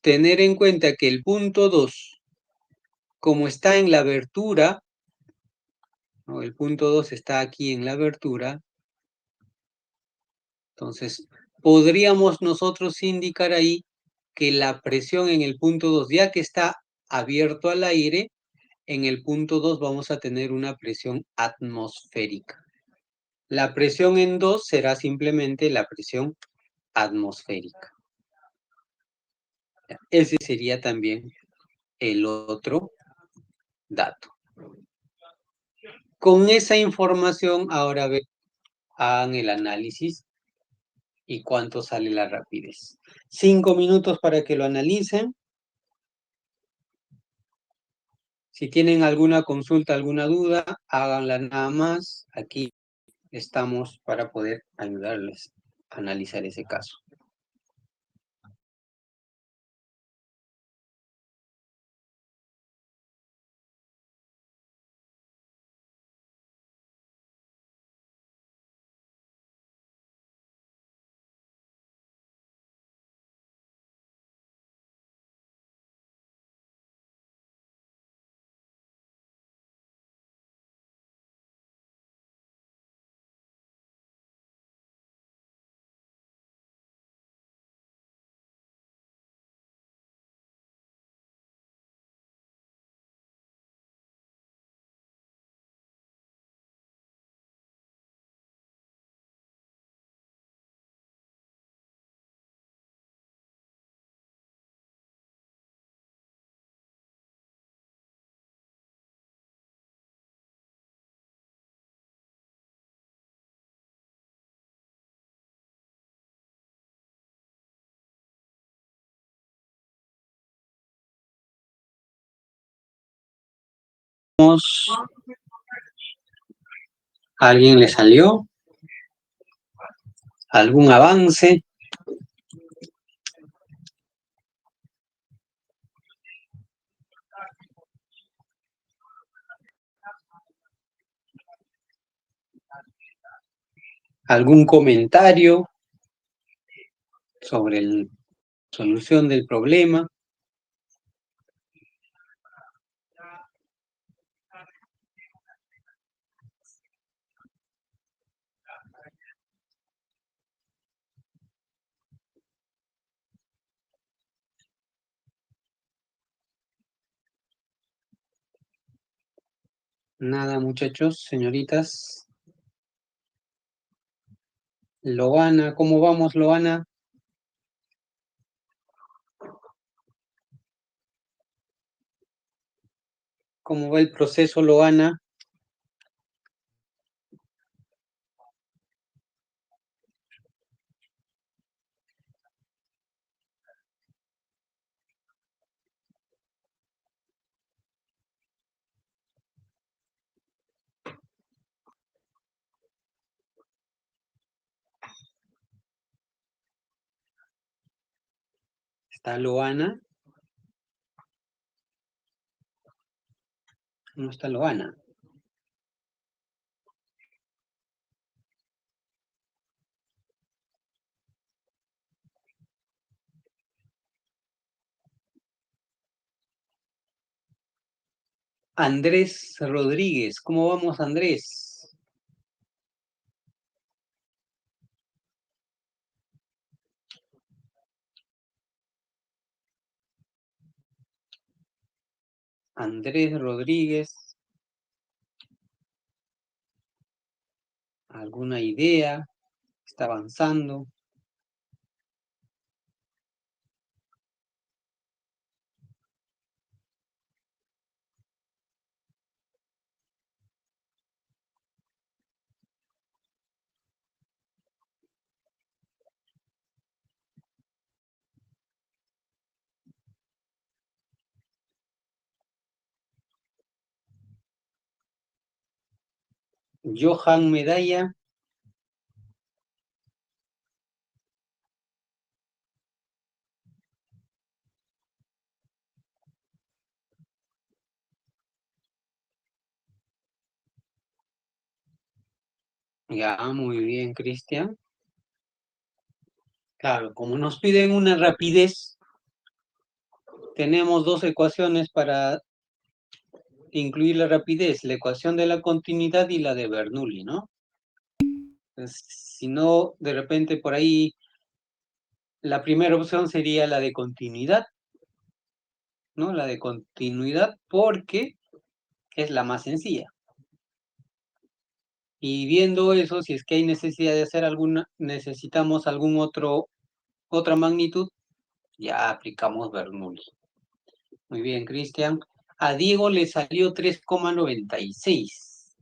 tener en cuenta que el punto 2, como está en la abertura, ¿no? El punto 2 está aquí en la abertura, entonces podríamos nosotros indicar ahí que la presión en el punto 2, ya que está abierto al aire, en el punto 2 vamos a tener una presión atmosférica. La presión en 2 será simplemente la presión atmosférica. Ese sería también el otro dato. Con esa información, ahora hagan el análisis y cuánto sale la rapidez. 5 minutos para que lo analicen. Si tienen alguna consulta, alguna duda, háganla nada más. Aquí estamos para poder ayudarles a analizar ese caso. ¿A alguien le salió? ¿Algún avance? ¿Algún comentario sobre la solución del problema? Nada, muchachos, señoritas. Loana, ¿cómo vamos, Loana? ¿Cómo va el proceso, Loana? ¿Está Loana? No está Loana. Andrés Rodríguez, ¿cómo vamos, Andrés? Andrés Rodríguez, ¿alguna idea? ¿Está avanzando? Johan Medalla. Ya, muy bien, Cristian. Claro, como nos piden una rapidez, tenemos dos ecuaciones para incluir la rapidez, la ecuación de la continuidad y la de Bernoulli, ¿no? Pues, si no, de repente por ahí la primera opción sería la de continuidad, ¿no? La de continuidad porque es la más sencilla. Y viendo eso, si es que hay necesidad de hacer necesitamos otra magnitud, ya aplicamos Bernoulli. Muy bien, Cristian. A Diego le salió 3,96.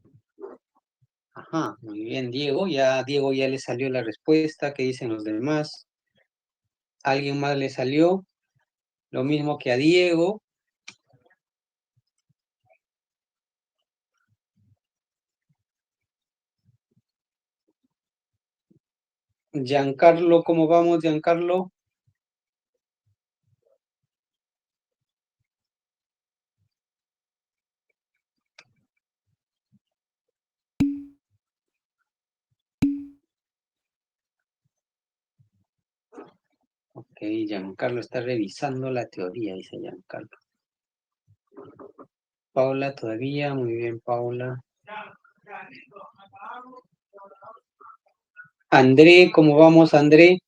Ajá, muy bien, Diego. Ya a Diego ya le salió la respuesta. ¿Qué dicen los demás? ¿Alguien más le salió? Lo mismo que a Diego. Giancarlo, ¿cómo vamos, Giancarlo? Ok, Giancarlo está revisando la teoría, dice Giancarlo. Paula todavía, muy bien, Paula. André, ¿cómo vamos, André?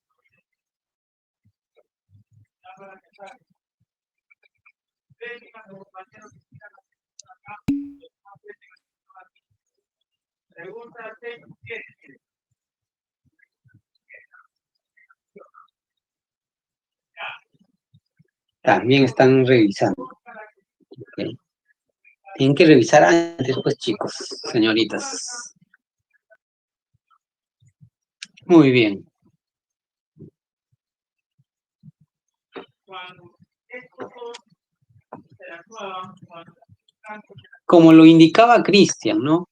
También están revisando. Okay. Tienen que revisar antes, pues, chicos, señoritas. Muy bien. como lo indicaba Cristian, ¿no?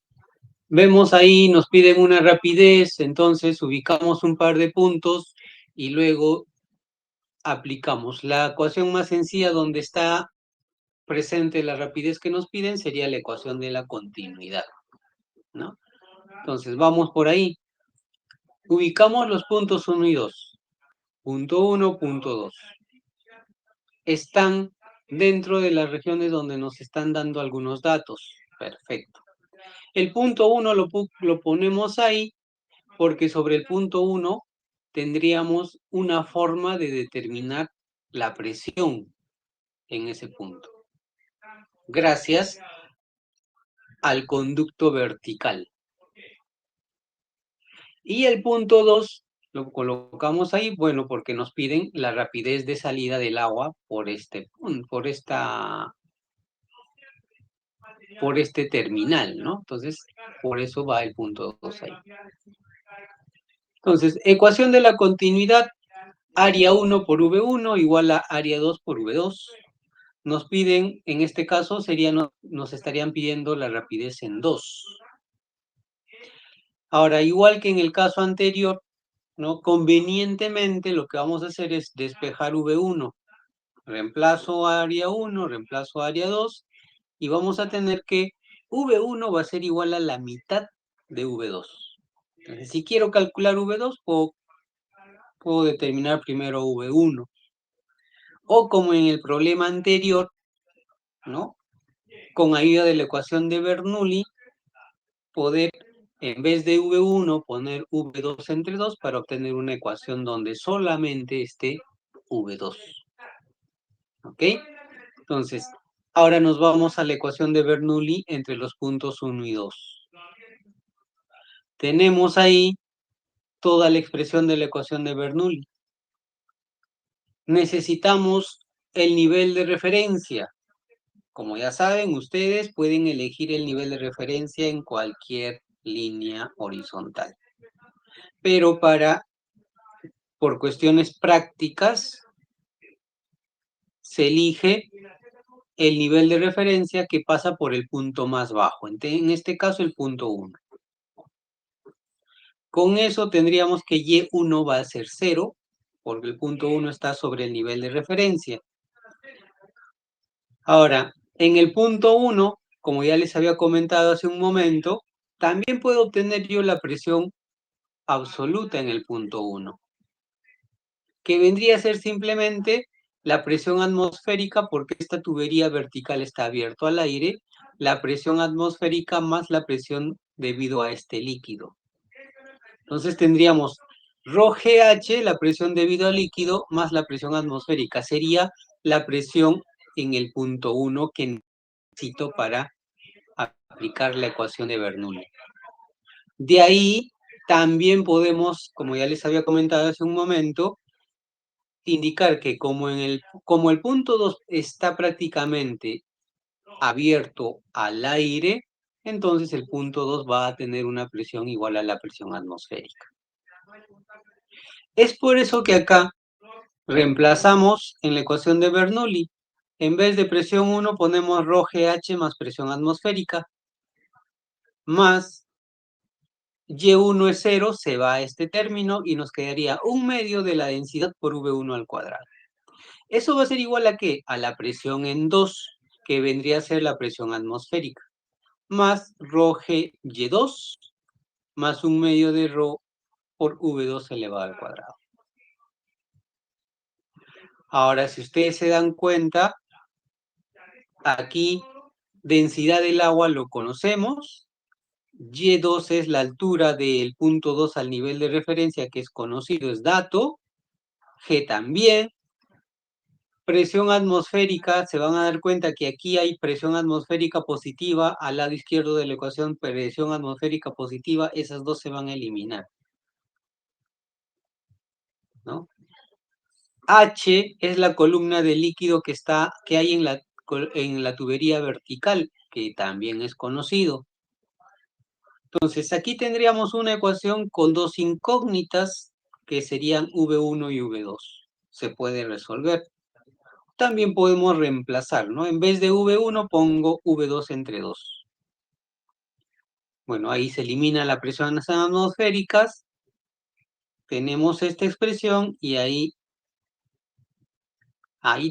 Vemos ahí, nos piden una rapidez, entonces ubicamos un par de puntos y luego aplicamos. La ecuación más sencilla donde está presente la rapidez que nos piden sería la ecuación de la continuidad, ¿no? Entonces vamos por ahí. Ubicamos los puntos 1 y 2. Punto 1, punto 2. Están dentro de las regiones donde nos están dando algunos datos. Perfecto. El punto 1 lo ponemos ahí porque sobre el punto 1 tendríamos una forma de determinar la presión en ese punto, gracias al conducto vertical. Y el punto 2 lo colocamos ahí, bueno, porque nos piden la rapidez de salida del agua por este terminal, ¿no? Entonces, por eso va el punto 2 ahí. Entonces, ecuación de la continuidad, área 1 por V1 igual a área 2 por V2. Nos piden, en este caso, nos estarían pidiendo la rapidez en 2. Ahora, igual que en el caso anterior, ¿no? Convenientemente lo que vamos a hacer es despejar V1. Reemplazo área 1, reemplazo área 2, y vamos a tener que V1 va a ser igual a la mitad de V2. Entonces, si quiero calcular V2, puedo determinar primero V1. O como en el problema anterior, ¿no? Con ayuda de la ecuación de Bernoulli, poder, en vez de V1, poner V2 entre 2 para obtener una ecuación donde solamente esté V2. ¿Ok? Entonces, ahora nos vamos a la ecuación de Bernoulli entre los puntos 1 y 2. Tenemos ahí toda la expresión de la ecuación de Bernoulli. Necesitamos el nivel de referencia. Como ya saben, ustedes pueden elegir el nivel de referencia en cualquier línea horizontal. Pero por cuestiones prácticas, se elige el nivel de referencia que pasa por el punto más bajo. En este caso, el punto 1. Con eso tendríamos que Y1 va a ser 0, porque el punto 1 está sobre el nivel de referencia. Ahora, en el punto 1, como ya les había comentado hace un momento, también puedo obtener yo la presión absoluta en el punto 1, que vendría a ser simplemente la presión atmosférica, porque esta tubería vertical está abierta al aire, la presión atmosférica más la presión debido a este líquido. Entonces tendríamos ρGH, la presión debido al líquido, más la presión atmosférica. Sería la presión en el punto 1 que necesito para aplicar la ecuación de Bernoulli. De ahí también podemos, como ya les había comentado hace un momento, indicar que como el punto 2 está prácticamente abierto al aire, entonces el punto 2 va a tener una presión igual a la presión atmosférica. Es por eso que acá reemplazamos en la ecuación de Bernoulli. En vez de presión 1 ponemos ρGH más presión atmosférica, más Y1 es 0, se va a este término y nos quedaría 1/2 de la densidad por V1 al cuadrado. Eso va a ser igual a ¿qué? A la presión en 2, que vendría a ser la presión atmosférica, más ρGY2 más 1/2 de ρ por V2 elevado al cuadrado. Ahora, si ustedes se dan cuenta, aquí densidad del agua lo conocemos, Y2 es la altura del punto 2 al nivel de referencia, que es conocido, es dato, G también. Presión atmosférica, se van a dar cuenta que aquí hay presión atmosférica positiva, al lado izquierdo de la ecuación, presión atmosférica positiva, esas dos se van a eliminar, ¿no? H es la columna de líquido que hay en la tubería vertical, que también es conocido. Entonces, aquí tendríamos una ecuación con dos incógnitas que serían V1 y V2. Se puede resolver. también podemos reemplazar, ¿no? En vez de V1 pongo V2 entre 2. Bueno, ahí se elimina la presión atmosféricas. Tenemos esta expresión y ahí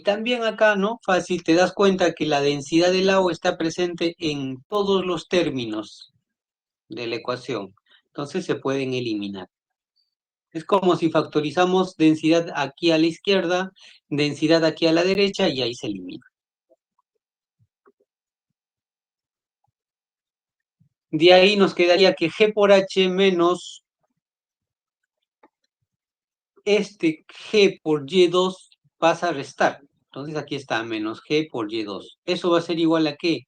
también acá, ¿no? Fácil, te das cuenta que la densidad del agua está presente en todos los términos de la ecuación. Entonces se pueden eliminar. Es como si factorizamos densidad aquí a la izquierda, densidad aquí a la derecha y ahí se elimina. De ahí nos quedaría que G por H menos este G por Y2 pasa a restar. Entonces aquí está menos G por Y2. ¿Eso va a ser igual a qué?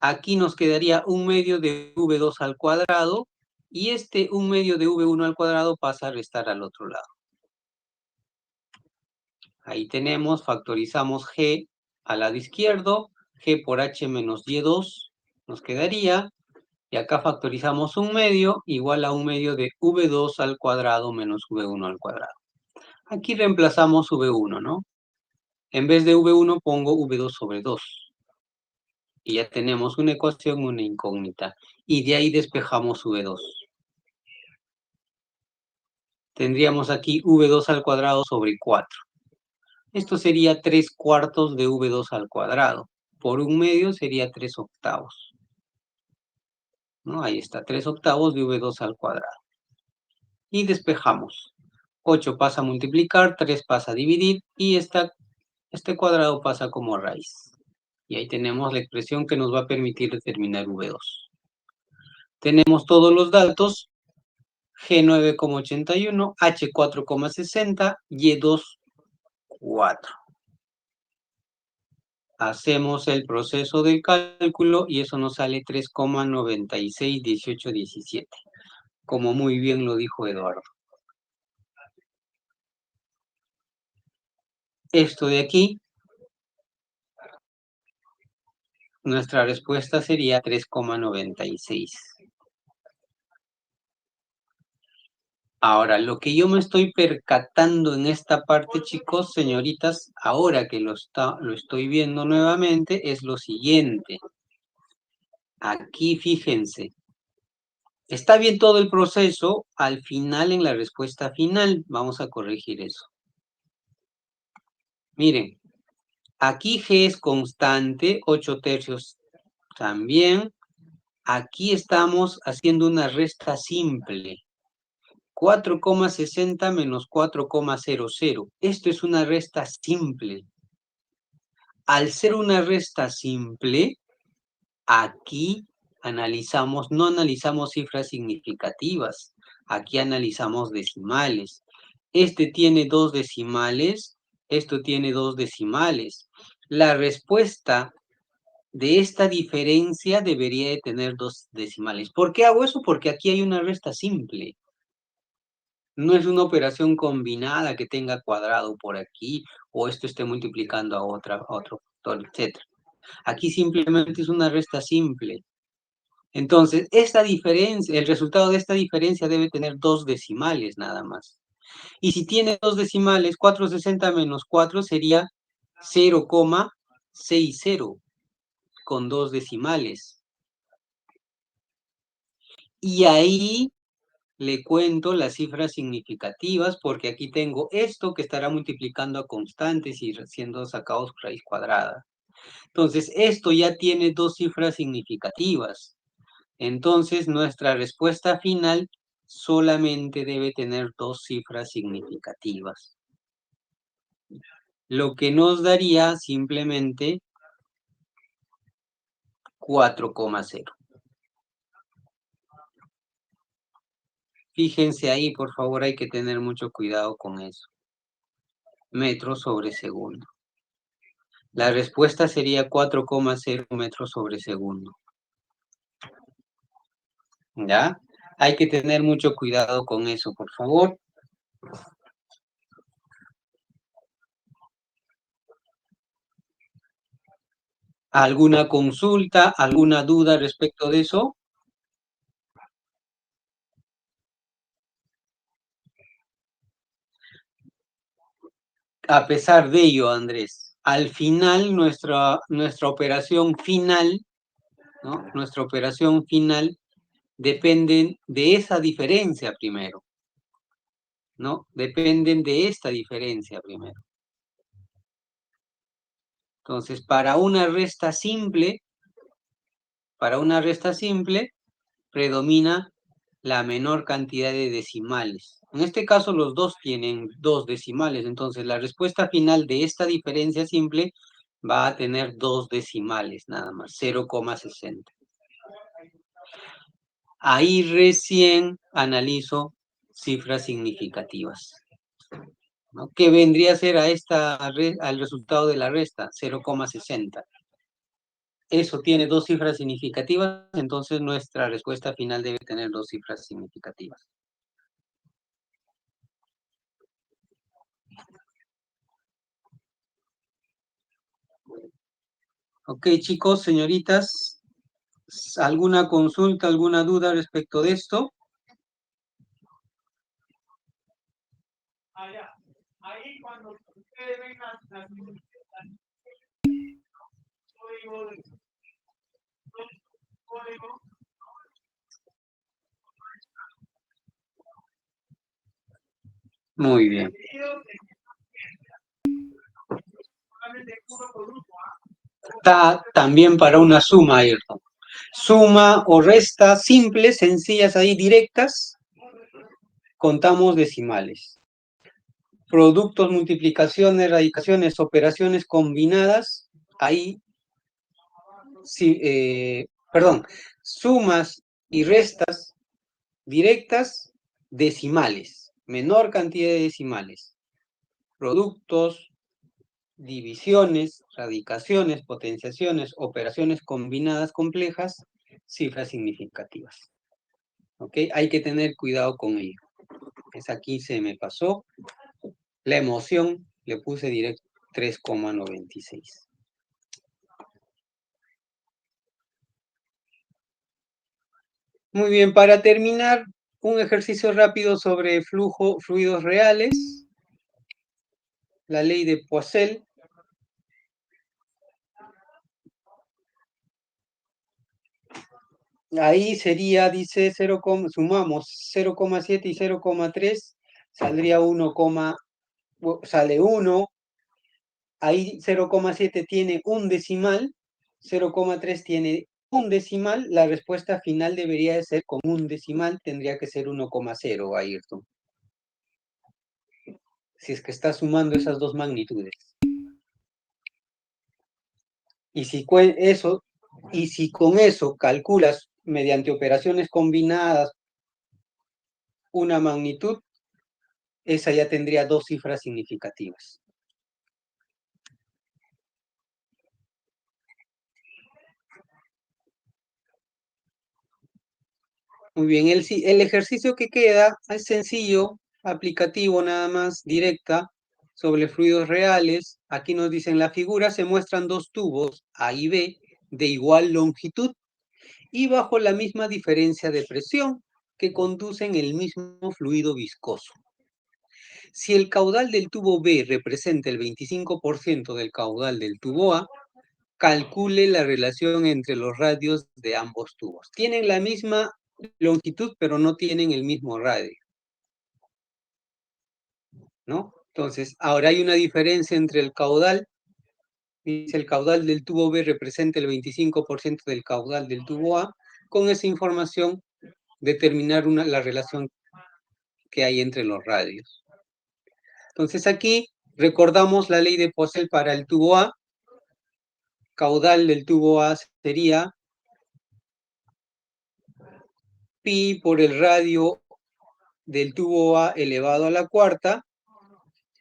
Aquí nos quedaría 1/2 de V2 al cuadrado y este 1/2 de V1 al cuadrado pasa a restar al otro lado. Ahí tenemos, factorizamos G al lado izquierdo, G por H menos Y2 nos quedaría, y acá factorizamos 1/2 igual a 1/2 de V2 al cuadrado menos V1 al cuadrado. Aquí reemplazamos V1, ¿no? En vez de V1 pongo V2 sobre 2. Y ya tenemos una ecuación, una incógnita. Y de ahí despejamos V2. Tendríamos aquí V2 al cuadrado sobre 4. Esto sería 3/4 de V2 al cuadrado. Por 1/2 sería 3/8. ¿No? Ahí está, 3/8 de V2 al cuadrado. Y despejamos. 8 pasa a multiplicar, 3 pasa a dividir y este cuadrado pasa como raíz. Y ahí tenemos la expresión que nos va a permitir determinar V2. Tenemos todos los datos. G 9,81, H 4,60, Y2 4. Hacemos el proceso del cálculo y eso nos sale 3,961817, como muy bien lo dijo Eduardo. Esto de aquí, nuestra respuesta sería 3,96. Ahora, lo que yo me estoy percatando en esta parte, chicos, señoritas, ahora que lo estoy viendo nuevamente, es lo siguiente. Aquí, fíjense. Está bien todo el proceso, al final, en la respuesta final, vamos a corregir eso. Miren, aquí G es constante, 8/3 también. Aquí estamos haciendo una resta simple. 4,60 menos 4,00. Esto es una resta simple. Al ser una resta simple, aquí no analizamos cifras significativas. Aquí analizamos decimales. Este tiene 2 decimales, esto tiene 2 decimales. La respuesta de esta diferencia debería de tener 2 decimales. ¿Por qué hago eso? Porque aquí hay una resta simple. No es una operación combinada que tenga cuadrado por aquí o esto esté multiplicando a otro factor, etc. Aquí simplemente es una resta simple. Entonces, esta diferencia, el resultado de esta diferencia debe tener 2 decimales nada más. Y si tiene 2 decimales, 460 menos 4 sería 0,60 con 2 decimales. Y ahí le cuento las cifras significativas porque aquí tengo esto que estará multiplicando a constantes y siendo sacados raíz cuadrada. Entonces, esto ya tiene 2 cifras significativas. Entonces, nuestra respuesta final solamente debe tener 2 cifras significativas. Lo que nos daría simplemente 4,0. Fíjense ahí, por favor, hay que tener mucho cuidado con eso. Metros sobre segundo. La respuesta sería 4,0 metros sobre segundo. ¿Ya? Hay que tener mucho cuidado con eso, por favor. ¿Alguna consulta, alguna duda respecto de eso? A pesar de ello, Andrés, al final nuestra operación final, ¿no? Nuestra operación final depende de esa diferencia primero, ¿no? Dependen de esta diferencia primero. Entonces, para una resta simple, predomina la menor cantidad de decimales. En este caso, los dos tienen 2 decimales, entonces la respuesta final de esta diferencia simple va a tener 2 decimales, nada más, 0,60. Ahí recién analizo cifras significativas, ¿no? ¿Qué vendría a ser al resultado de la resta? 0,60. Eso tiene 2 cifras significativas, entonces nuestra respuesta final debe tener 2 cifras significativas. Ok, chicos, señoritas, ¿alguna consulta, alguna duda respecto de esto? Ahí cuando ustedes ven las muy bien. Está también para una suma, Ayrton. Suma o resta simples, sencillas ahí, directas, contamos decimales. Productos, multiplicaciones, radicaciones, operaciones combinadas, ahí, sí, perdón, sumas y restas directas, decimales, menor cantidad de decimales. Productos, divisiones, radicaciones, potenciaciones, operaciones combinadas complejas, cifras significativas. ¿Ok? Hay que tener cuidado con ello. Aquí se me pasó la emoción, le puse directo 3,96. Muy bien, para terminar, un ejercicio rápido sobre fluidos reales, la ley de Poiseuille. Ahí sería, dice, sumamos 0,7 y 0,3, saldría 1, sale 1, ahí 0,7 tiene un decimal, 0,3 tiene un decimal, la respuesta final debería de ser con un decimal, tendría que ser 1,0, Ayrton. Si es que está sumando esas dos magnitudes. Y si con eso calculas mediante operaciones combinadas una magnitud, esa ya tendría 2 cifras significativas. Muy bien, el ejercicio que queda es sencillo, aplicativo nada más, directa, sobre fluidos reales. Aquí nos dicen la figura, se muestran 2 tubos A y B de igual longitud y bajo la misma diferencia de presión que conducen el mismo fluido viscoso. Si el caudal del tubo B representa el 25% del caudal del tubo A, calcule la relación entre los radios de ambos tubos. Tienen la misma longitud, pero no tienen el mismo radio, ¿no? Entonces, ahora hay una diferencia entre el caudal. Dice el caudal del tubo B representa el 25% del caudal del tubo A. Con esa información, determinar la relación que hay entre los radios. Entonces, aquí recordamos la ley de Poiseuille para el tubo A. Caudal del tubo A sería pi por el radio del tubo A elevado a la cuarta,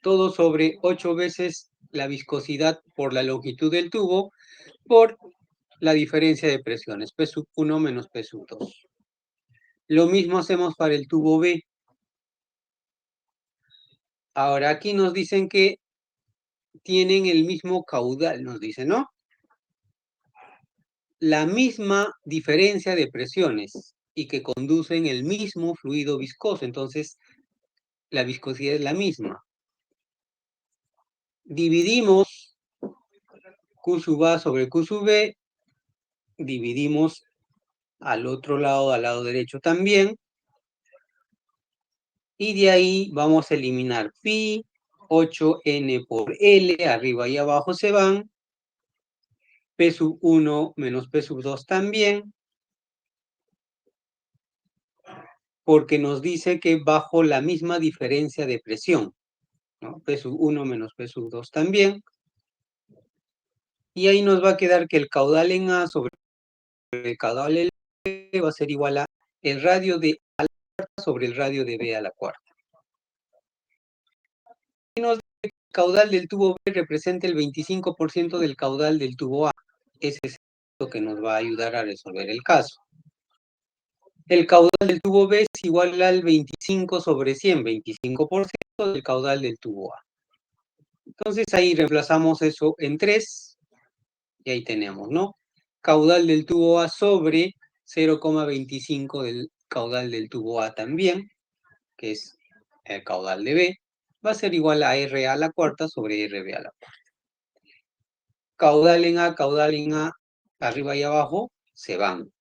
todo sobre 8 veces la viscosidad por la longitud del tubo por la diferencia de presiones, P sub 1 menos P sub 2. Lo mismo hacemos para el tubo B. Ahora aquí nos dicen que tienen el mismo caudal, nos dicen, ¿no? La misma diferencia de presiones y que conducen el mismo fluido viscoso, entonces la viscosidad es la misma. Dividimos Q sub A sobre Q sub B, dividimos al otro lado, al lado derecho también, y de ahí vamos a eliminar pi, 8n por L, arriba y abajo se van, P sub 1 menos P sub 2 también, porque nos dice que bajo la misma diferencia de presión, ¿no? P sub 1 menos P sub 2 también, y ahí nos va a quedar que el caudal en A sobre el caudal en B va a ser igual a el radio de A a la cuarta sobre el radio de B a la cuarta. Y nos dice que el caudal del tubo B representa el 25% del caudal del tubo A. Ese es lo que nos va a ayudar a resolver el caso. El caudal del tubo B es igual al 25 sobre 100, 25% del caudal del tubo A. Entonces ahí reemplazamos eso en 3 y ahí tenemos, ¿no? Caudal del tubo A sobre 0,25 del caudal del tubo A también, que es el caudal de B, va a ser igual a R a la cuarta sobre RB a la cuarta. Caudal en A, arriba y abajo, se van.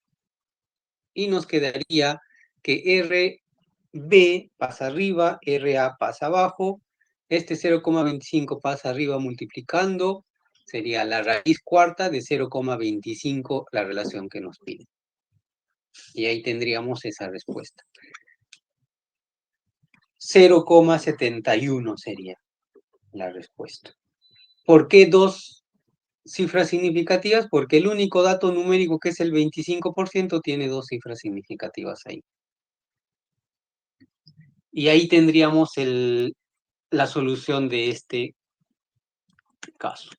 Y nos quedaría que RB pasa arriba, RA pasa abajo, este 0,25 pasa arriba multiplicando, sería la raíz cuarta de 0,25 la relación que nos pide. Y ahí tendríamos esa respuesta. 0,71 sería la respuesta. ¿Por qué dos cifras significativas? Porque el único dato numérico, que es el 25%, tiene dos cifras significativas ahí. Y ahí tendríamos la solución de este caso.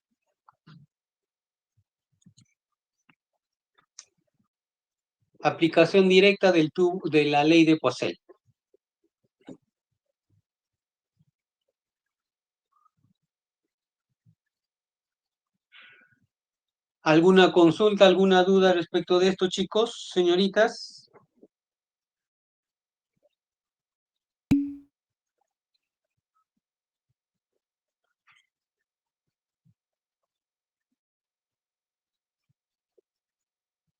Aplicación directa de la ley de Poiseuille. ¿Alguna consulta, alguna duda respecto de esto, chicos, señoritas?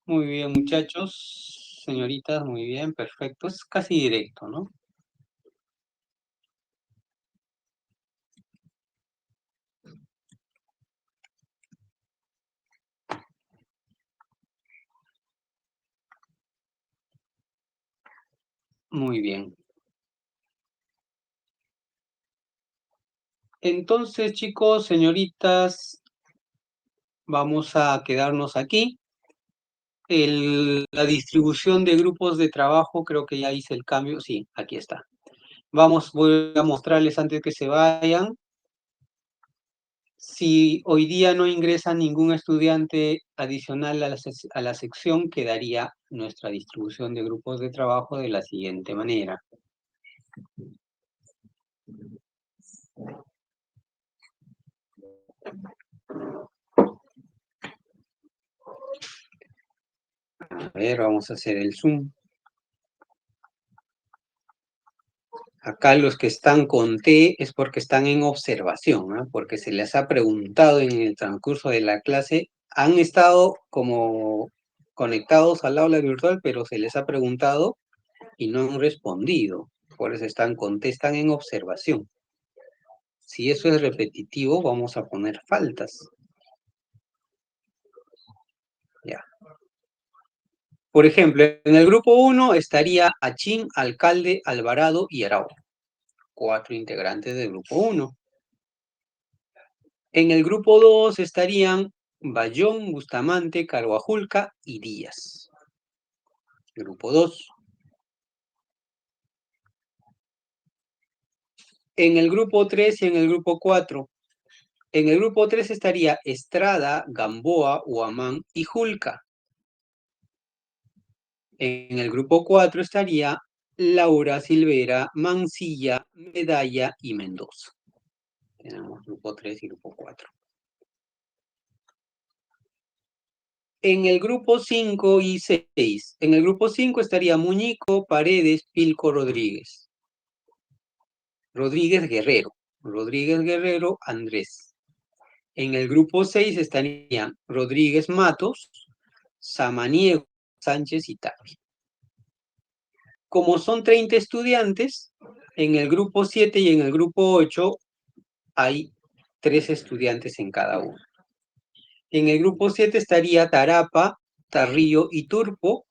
Muy bien, muchachos, señoritas, muy bien, perfecto. Es casi directo, ¿no? Muy bien. Entonces, chicos, señoritas, vamos a quedarnos aquí. La distribución de grupos de trabajo, creo que ya hice el cambio. Sí, aquí está. Voy a mostrarles antes que se vayan. Si hoy día no ingresa ningún estudiante adicional a la sección, quedaría nuestra distribución de grupos de trabajo de la siguiente manera. A ver, vamos a hacer el zoom. Acá los que están con T es porque están en observación, ¿eh? Porque se les ha preguntado en el transcurso de la clase. Han estado como conectados al aula virtual, pero se les ha preguntado y no han respondido. Por eso están con T, están en observación. Si eso es repetitivo, vamos a poner faltas. Ya. Por ejemplo, en el grupo 1 estaría Achín, Alcalde, Alvarado y Arau. 4 integrantes del grupo 1. En el grupo 2 estarían Bayón, Bustamante, Carhuajulca y Díaz. Grupo 2. En el grupo 3 y en el grupo 4. En el grupo 3 estaría Estrada, Gamboa, Huamán y Julca. En el grupo 4 estaría Laura, Silvera, Mancilla, Medalla y Mendoza. Tenemos grupo 3 y grupo 4. En el grupo 5 y 6, en el grupo 5 estaría Muñico, Paredes, Pilco, Rodríguez. Rodríguez Guerrero, Andrés. En el grupo 6 estarían Rodríguez Matos, Samaniego, Sánchez y Tapia. Como son 30 estudiantes, en el grupo 7 y en el grupo 8 hay 3 estudiantes en cada uno. En el grupo 7 estaría Tarapa, Tarrío y Turpo,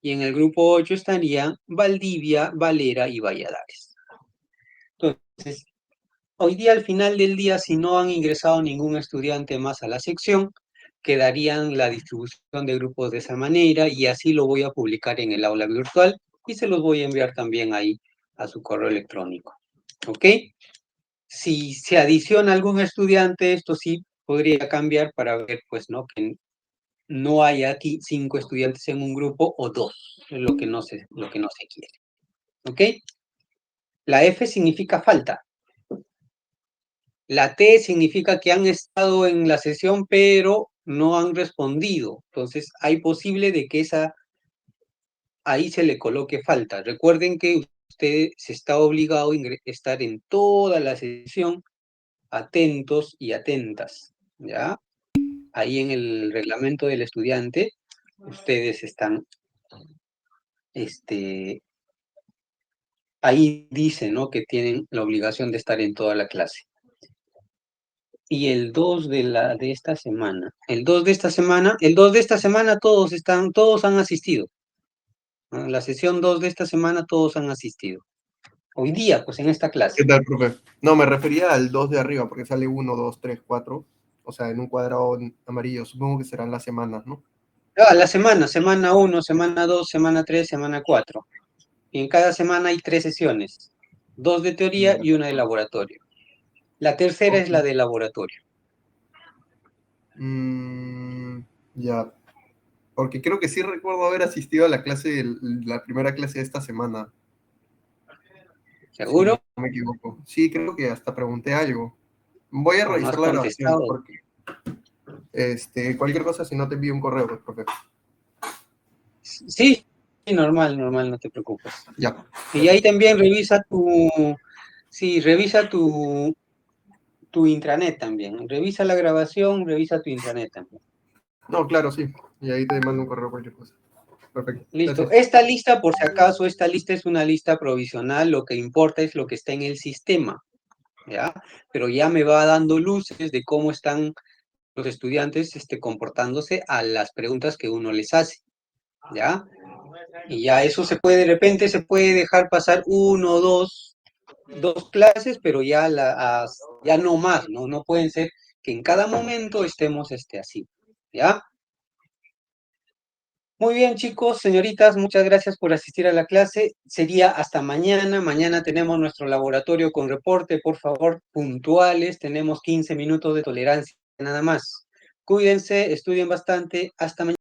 y en el grupo 8 estarían Valdivia, Valera y Valladares. Entonces, hoy día, al final del día, si no han ingresado ningún estudiante más a la sección, quedarían la distribución de grupos de esa manera, y así lo voy a publicar en el aula virtual y se los voy a enviar también ahí a su correo electrónico. ¿Ok? Si se adiciona algún estudiante, esto sí podría cambiar para ver, pues, ¿no? Que no haya aquí 5 estudiantes en un grupo o 2, es lo que no se quiere. ¿Ok? La F significa falta. La T significa que han estado en la sesión, pero no han respondido. Entonces, hay posible de que ahí se le coloque falta. Recuerden que usted se está obligado a estar en toda la sesión, atentos y atentas, ¿ya? Ahí en el reglamento del estudiante, ustedes están, ahí dice, ¿no?, que tienen la obligación de estar en toda la clase. Y el 2 de esta semana, el 2 de esta semana todos han asistido. ¿No? La sesión 2 de esta semana todos han asistido. Hoy día, pues en esta clase. ¿Qué tal, profe? No, me refería al 2 de arriba, porque sale 1, 2, 3, 4, o sea, en un cuadrado amarillo. Supongo que serán las semanas, ¿no? La semana 1, semana 2, semana 3, semana 4. Y en cada semana hay 3 sesiones, 2 de teoría y 1 de laboratorio. La tercera es la de laboratorio. Ya, porque creo que sí recuerdo haber asistido a la clase, la primera clase de esta semana. ¿Seguro? Si no me equivoco. Sí, creo que hasta pregunté algo. Voy a ¿O no has revisar la grabación, contestado? porque cualquier cosa, si no te envío un correo, pues, profe. Sí, normal, no te preocupes. Ya. Y ahí también revisa tu intranet también. Revisa la grabación, revisa tu intranet también. No, claro, sí. Y ahí te mando un correo, cualquier cosa. Perfecto. Listo. Gracias. Esta lista, por si acaso, esta lista es una lista provisional. Lo que importa es lo que está en el sistema, ¿ya? Pero ya me va dando luces de cómo están los estudiantes comportándose a las preguntas que uno les hace, ¿ya? Y ya eso de repente se puede dejar pasar 1 o 2 clases, pero ya no más, ¿no? No pueden ser que en cada momento estemos así, ¿ya? Muy bien, chicos, señoritas, muchas gracias por asistir a la clase. Sería hasta mañana. Mañana tenemos nuestro laboratorio con reporte, por favor, puntuales. Tenemos 15 minutos de tolerancia, nada más. Cuídense, estudien bastante. Hasta mañana.